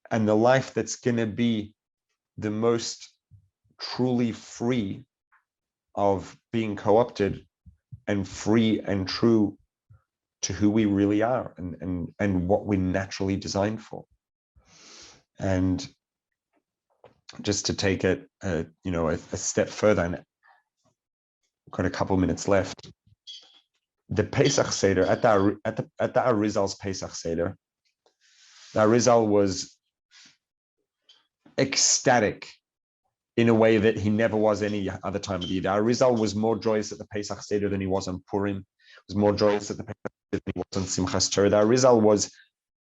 Speaker 2: and the life that's going to be the most truly free of being co-opted and free and true to who we really are and what we're naturally designed for. And just to take it, a step further, and I've got a couple minutes left. The Pesach Seder at the Arizal's Pesach Seder, the Arizal was ecstatic in a way that he never was any other time of the year. The Arizal was more joyous at the Pesach Seder than he was on Purim. He was more joyous at the Pesach Seder than he was on Simchas Torah. The Arizal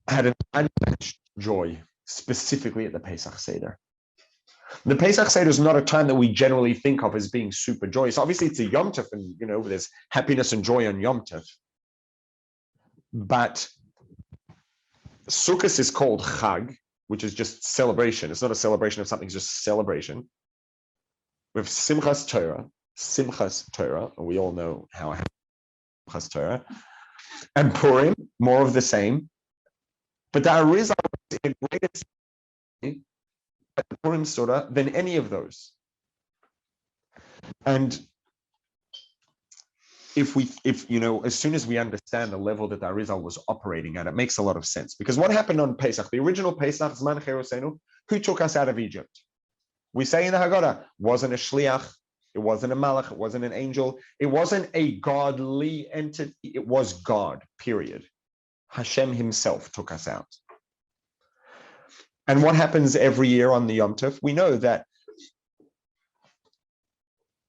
Speaker 2: had an unmatched joy, specifically at the Pesach Seder. The Pesach Seder is not a time that we generally think of as being super joyous. Obviously, it's a Yom Tov, and there's happiness and joy on Yom Tov. But Sukkot is called Chag, which is just celebration. It's not a celebration of something, it's just celebration. With Simchas Torah, and we all know how Simchas Torah, and Purim, more of the same. But the Arizal is a greater Purim Surah than any of those. And if as soon as we understand the level that the Arizal was operating at, it makes a lot of sense. Because what happened on Pesach, the original Pesach, Zman Cherosenu, who took us out of Egypt? We say in the Haggadah, wasn't a shliach, it wasn't a malach, it wasn't an angel, it wasn't a godly entity, it was God, period. Hashem himself took us out. And what happens every year on the Yom Tov? We know that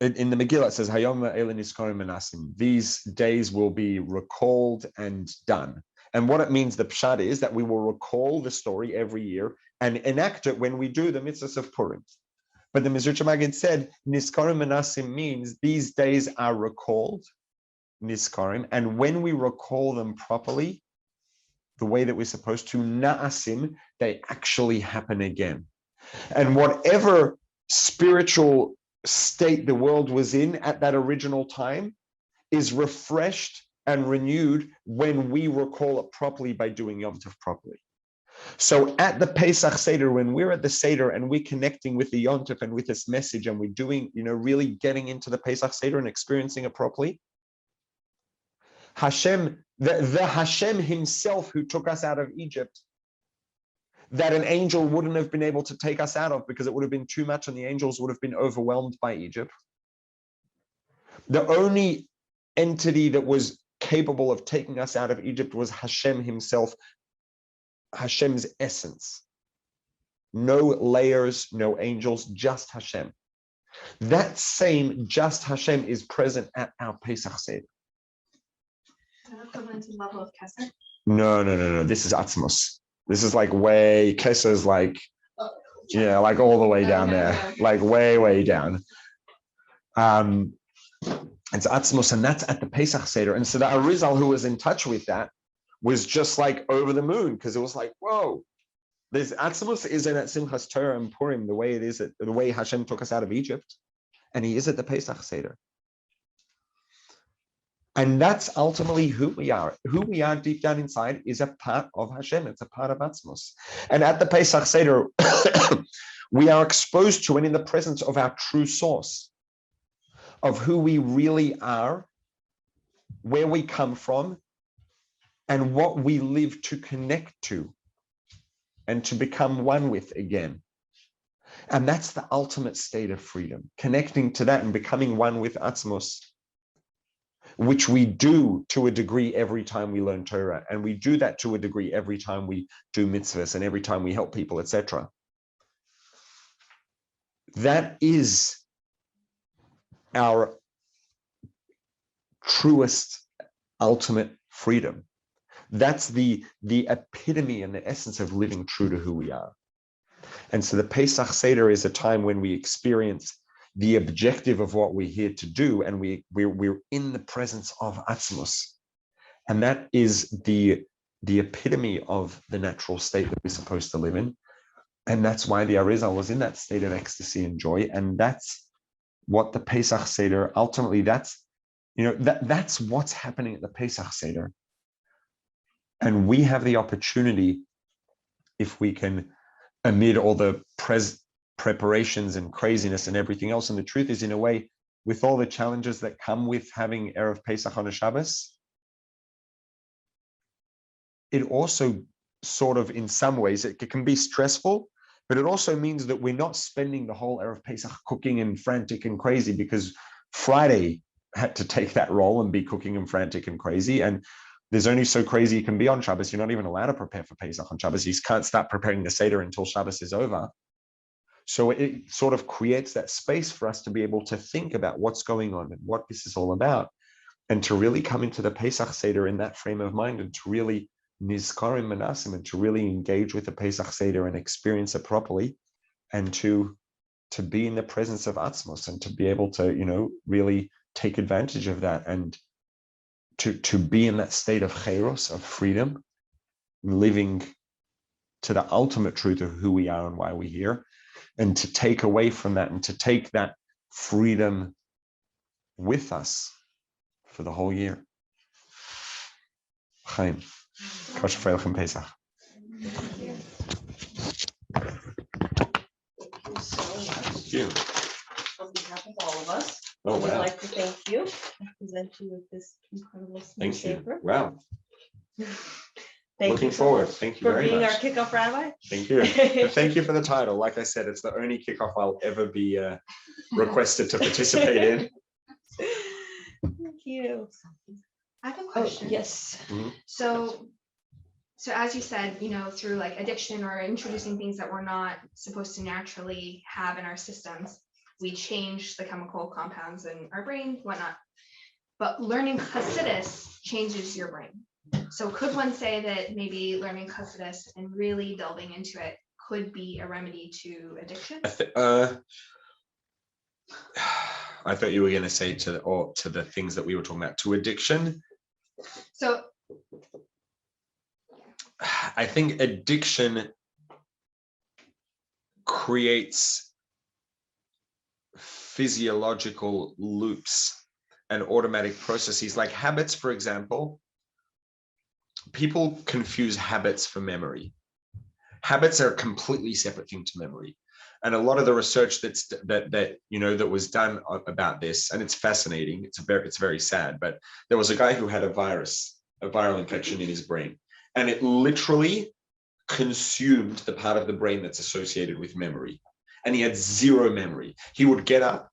Speaker 2: in the Megillah it says, HaOmer Eila Nizkarim Menasim. These days will be recalled and done. And what it means, the pshat is that we will recall the story every year and enact it when we do the mitzvahs of Purim. But the Mizrach Magid said, Nizkarim Menasim means these days are recalled, Nizkarim, and when we recall them properly, the way that we're supposed to, na'asim, they actually happen again. And whatever spiritual state the world was in at that original time is refreshed and renewed when we recall it properly by doing Yom Tov properly. So at the Pesach Seder, when we're at the Seder and we're connecting with the Yom Tov and with this message, and we're doing, really getting into the Pesach Seder and experiencing it properly, Hashem, the Hashem himself who took us out of Egypt, that an angel wouldn't have been able to take us out of because it would have been too much and the angels would have been overwhelmed by Egypt. The only entity that was capable of taking us out of Egypt was Hashem himself, Hashem's essence. No layers, no angels, just Hashem. That same just Hashem is present at our Pesach Seder.
Speaker 3: Equivalent to level of Kesser?
Speaker 2: No. This is Atzmos. This is like way, Kesser is like, like all the way down there, like way down. It's Atzmos, and that's at the Pesach Seder. And so the Arizal, who was in touch with that, was just like over the moon, because it was like, whoa, this Atzmos isn't at Simchas Torah and Purim the way it is, the way Hashem took us out of Egypt, and he is at the Pesach Seder. And that's ultimately who we are. Who we are deep down inside is a part of Hashem. It's a part of Atzmos. And at the Pesach Seder, we are exposed to and in the presence of our true source, of who we really are, where we come from, and what we live to connect to and to become one with again. And that's the ultimate state of freedom, connecting to that and becoming one with Atzmos, which we do to a degree every time we learn Torah. And we do that to a degree every time we do mitzvahs and every time we help people, etc. That is our truest, ultimate freedom. That's the epitome and the essence of living true to who we are. And so the Pesach Seder is a time when we experience the objective of what we're here to do, and we're in the presence of Atzmos. And that is the epitome of the natural state that we're supposed to live in. And that's why the Arizal was in that state of ecstasy and joy. And that's what the Pesach Seder, ultimately that's what's happening at the Pesach Seder. And we have the opportunity, if we can, amid all the preparations and craziness and everything else, and the truth is, in a way, with all the challenges that come with having Erev Pesach on a Shabbos, it also sort of, in some ways, it can be stressful, but it also means that we're not spending the whole Erev Pesach cooking and frantic and crazy, because Friday had to take that role and be cooking and frantic and crazy. And there's only so crazy you can be on Shabbos. You're not even allowed to prepare for Pesach on Shabbos. You can't start preparing the Seder until Shabbos is over. So it sort of creates that space for us to be able to think about what's going on and what this is all about, and to really come into the Pesach Seder in that frame of mind, and to really nizkarim manasim, and to really engage with the Pesach Seder and experience it properly, and to be in the presence of Atzmos, and to be able to, really take advantage of that, and to be in that state of cheiros, of freedom, living to the ultimate truth of who we are and why we're here, and to take away from that, and to take that freedom with us for the whole year. Chaim, kosher freilich Pesach.
Speaker 1: Thank you so much.
Speaker 2: Thank you.
Speaker 1: On behalf of all of us,
Speaker 2: Oh,
Speaker 1: I would
Speaker 2: wow.
Speaker 1: like to thank you and present you with this incredible
Speaker 2: Thank you.
Speaker 1: paper.
Speaker 2: Wow.
Speaker 1: Thank
Speaker 2: Looking
Speaker 1: you so
Speaker 2: forward.
Speaker 1: much
Speaker 2: Thank you
Speaker 1: for
Speaker 2: very
Speaker 1: being
Speaker 2: much.
Speaker 1: our kickoff rabbi.
Speaker 2: Thank you. And thank you for the title. Like I said, it's the only kickoff I'll ever be requested to participate in.
Speaker 1: Thank you.
Speaker 3: I have a
Speaker 1: Oh,
Speaker 3: question.
Speaker 1: yes.
Speaker 3: So as you said, through like addiction or introducing things that we're not supposed to naturally have in our systems, we change the chemical compounds in our brain, whatnot. But learning Chassidus changes your brain. So could one say that maybe learning Chassidus and really delving into it could be a remedy to addiction?
Speaker 2: I thought you were going to say to the things that we were talking about, to addiction.
Speaker 3: So
Speaker 2: I think addiction creates physiological loops and automatic processes, like habits, for example. People confuse habits for memory. Habits are a completely separate thing to memory. And a lot of the research that was done about this, and it's fascinating, it's very sad, but there was a guy who had a viral infection in his brain, and it literally consumed the part of the brain that's associated with memory. And he had zero memory. He would get up,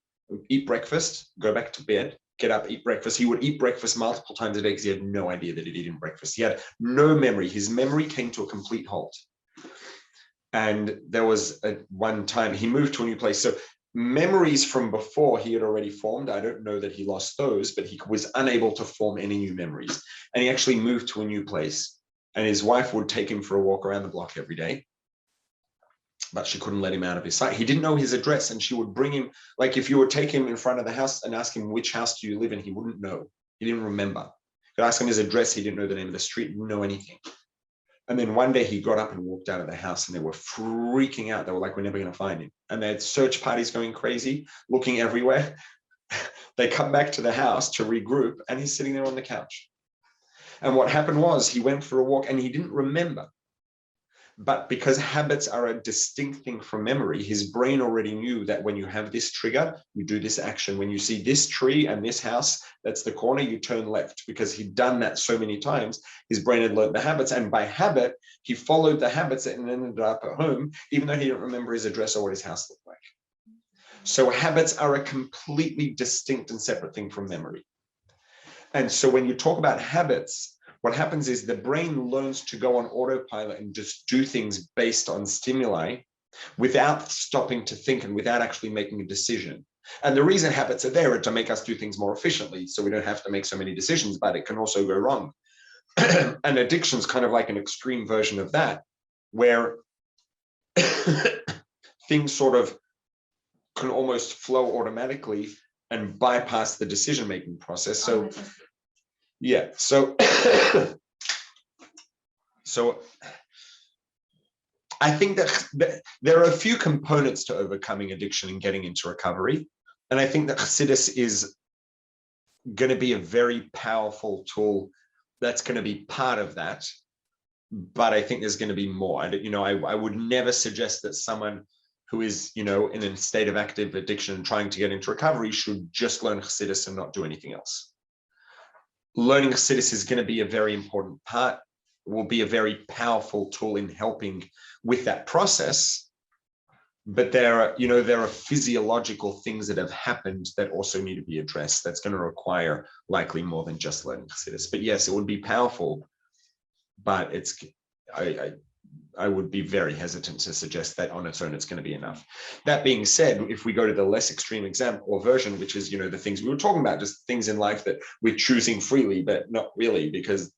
Speaker 2: eat breakfast, go back to bed, get up, eat breakfast. He would eat breakfast multiple times a day because he had no idea that he'd eaten breakfast. He had no memory. His memory came to a complete halt. And there was one time he moved to a new place. So memories from before he had already formed. I don't know that he lost those, but he was unable to form any new memories. And he actually moved to a new place. And his wife would take him for a walk around the block every day, but she couldn't let him out of his sight. He didn't know his address, and she would bring him, like if you would take him in front of the house and ask him, which house do you live in? He wouldn't know. He didn't remember. You could ask him his address. He didn't know the name of the street, didn't know anything. And then one day he got up and walked out of the house, and they were freaking out. They were like, we're never going to find him. And they had search parties going crazy, looking everywhere. They come back to the house to regroup, and he's sitting there on the couch. And what happened was he went for a walk and he didn't remember. But because habits are a distinct thing from memory, his brain already knew that when you have this trigger, you do this action. When you see this tree and this house, that's the corner, you turn left. Because he'd done that so many times, his brain had learned the habits. And by habit, he followed the habits and ended up at home, even though he didn't remember his address or what his house looked like. So habits are a completely distinct and separate thing from memory. And so when you talk about habits, what happens is the brain learns to go on autopilot and just do things based on stimuli without stopping to think and without actually making a decision. And the reason habits are there are to make us do things more efficiently, so we don't have to make so many decisions, but it can also go wrong. And addiction is kind of like an extreme version of that, where things sort of can almost flow automatically and bypass the decision-making process. So yeah, so I think that there are a few components to overcoming addiction and getting into recovery. And I think that Chassidus is going to be a very powerful tool that's going to be part of that. But I think there's going to be more. And, I would never suggest that someone who is, in a state of active addiction and trying to get into recovery should just learn Chassidus and not do anything else. Learning Chassidus is going to be a very important part, will be a very powerful tool in helping with that process. But there are physiological things that have happened that also need to be addressed. That's going to require likely more than just learning Chassidus. But yes, it would be powerful, but I would be very hesitant to suggest that on its own it's going to be enough. That being said, if we go to the less extreme example or version, which is, the things we were talking about, just things in life that we're choosing freely, but not really because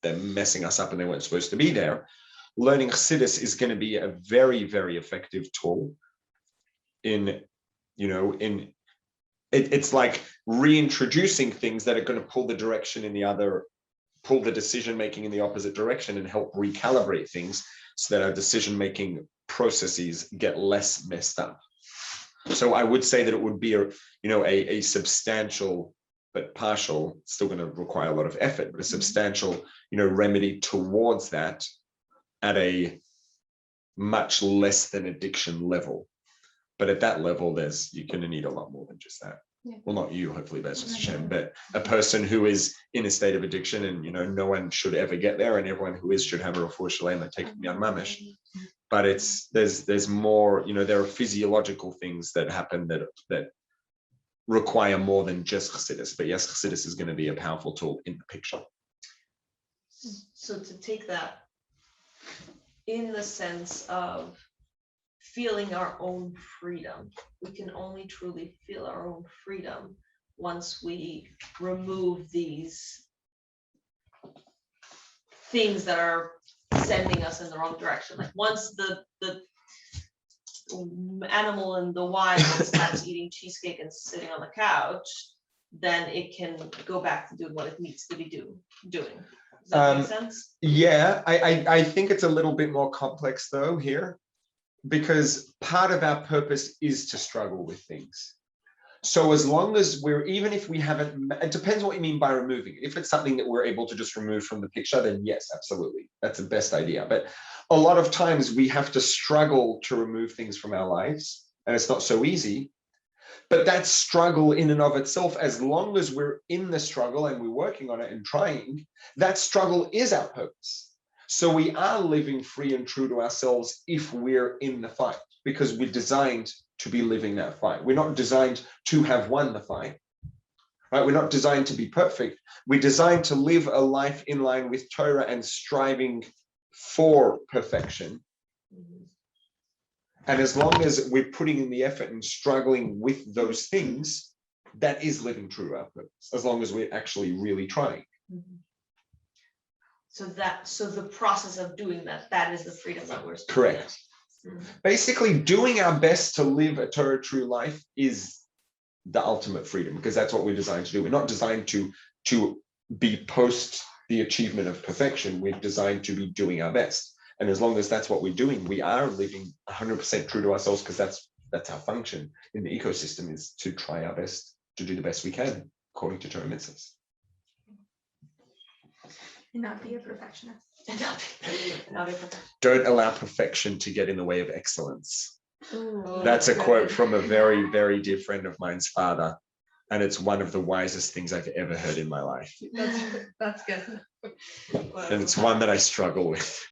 Speaker 2: they're messing us up and they weren't supposed to be there. Learning Chassidus is going to be a very, very effective tool it's like reintroducing things that are going to pull the decision-making in the opposite direction and help recalibrate things so that our decision-making processes get less messed up. So I would say that it would be a substantial but partial, still going to require a lot of effort, but a substantial, remedy towards that at a much less than addiction level. But at that level, you're going to need a lot more than just that.
Speaker 3: Yeah.
Speaker 2: Well, not you, hopefully, that's just a shame, but a person who is in a state of addiction, and no one should ever get there, and everyone who is should have a refuah shalem that take me on mamish. But there's more, there are physiological things that happen that require more than just Chassidus. But yes, Chassidus is going to be a powerful tool in the picture.
Speaker 5: So to take that in the sense of feeling our own freedom, we can only truly feel our own freedom once we remove these things that are sending us in the wrong direction. Like once the animal in the wild starts eating cheesecake and sitting on the couch, then it can go back to doing what it needs to be doing. Does that make sense?
Speaker 2: Yeah, I think it's a little bit more complex though here, because part of our purpose is to struggle with things. So as long as even if we haven't, it depends what you mean by removing it. If it's something that we're able to just remove from the picture, then yes, absolutely. That's the best idea. But a lot of times we have to struggle to remove things from our lives, and it's not so easy. But that struggle in and of itself, as long as we're in the struggle and we're working on it and trying, that struggle is our purpose. So we are living free and true to ourselves if we're in the fight, because we're designed to be living that fight. We're not designed to have won the fight, right? We're not designed to be perfect. We're designed to live a life in line with Torah and striving for perfection. And as long as we're putting in the effort and struggling with those things, that is living true to our purpose, as long as we're actually really trying.
Speaker 5: So the process of doing that is the freedom that we're speaking
Speaker 2: Correct.
Speaker 5: of.
Speaker 2: Basically, doing our best to live a Torah true life is the ultimate freedom, because that's what we're designed to do. We're not designed to be post the achievement of perfection. We're designed to be doing our best. And as long as that's what we're doing, we are living 100% true to ourselves, because that's our function in the ecosystem, is to try our best to do the best we can according to Torah mitzvahs.
Speaker 3: And not be a perfectionist.
Speaker 2: Don't allow perfection to get in the way of excellence.
Speaker 3: Ooh,
Speaker 2: That's a
Speaker 3: good.
Speaker 2: quote from a very, very dear friend of mine's father. And it's one of the wisest things I've ever heard in my life.
Speaker 3: That's good.
Speaker 2: And it's one that I struggle with.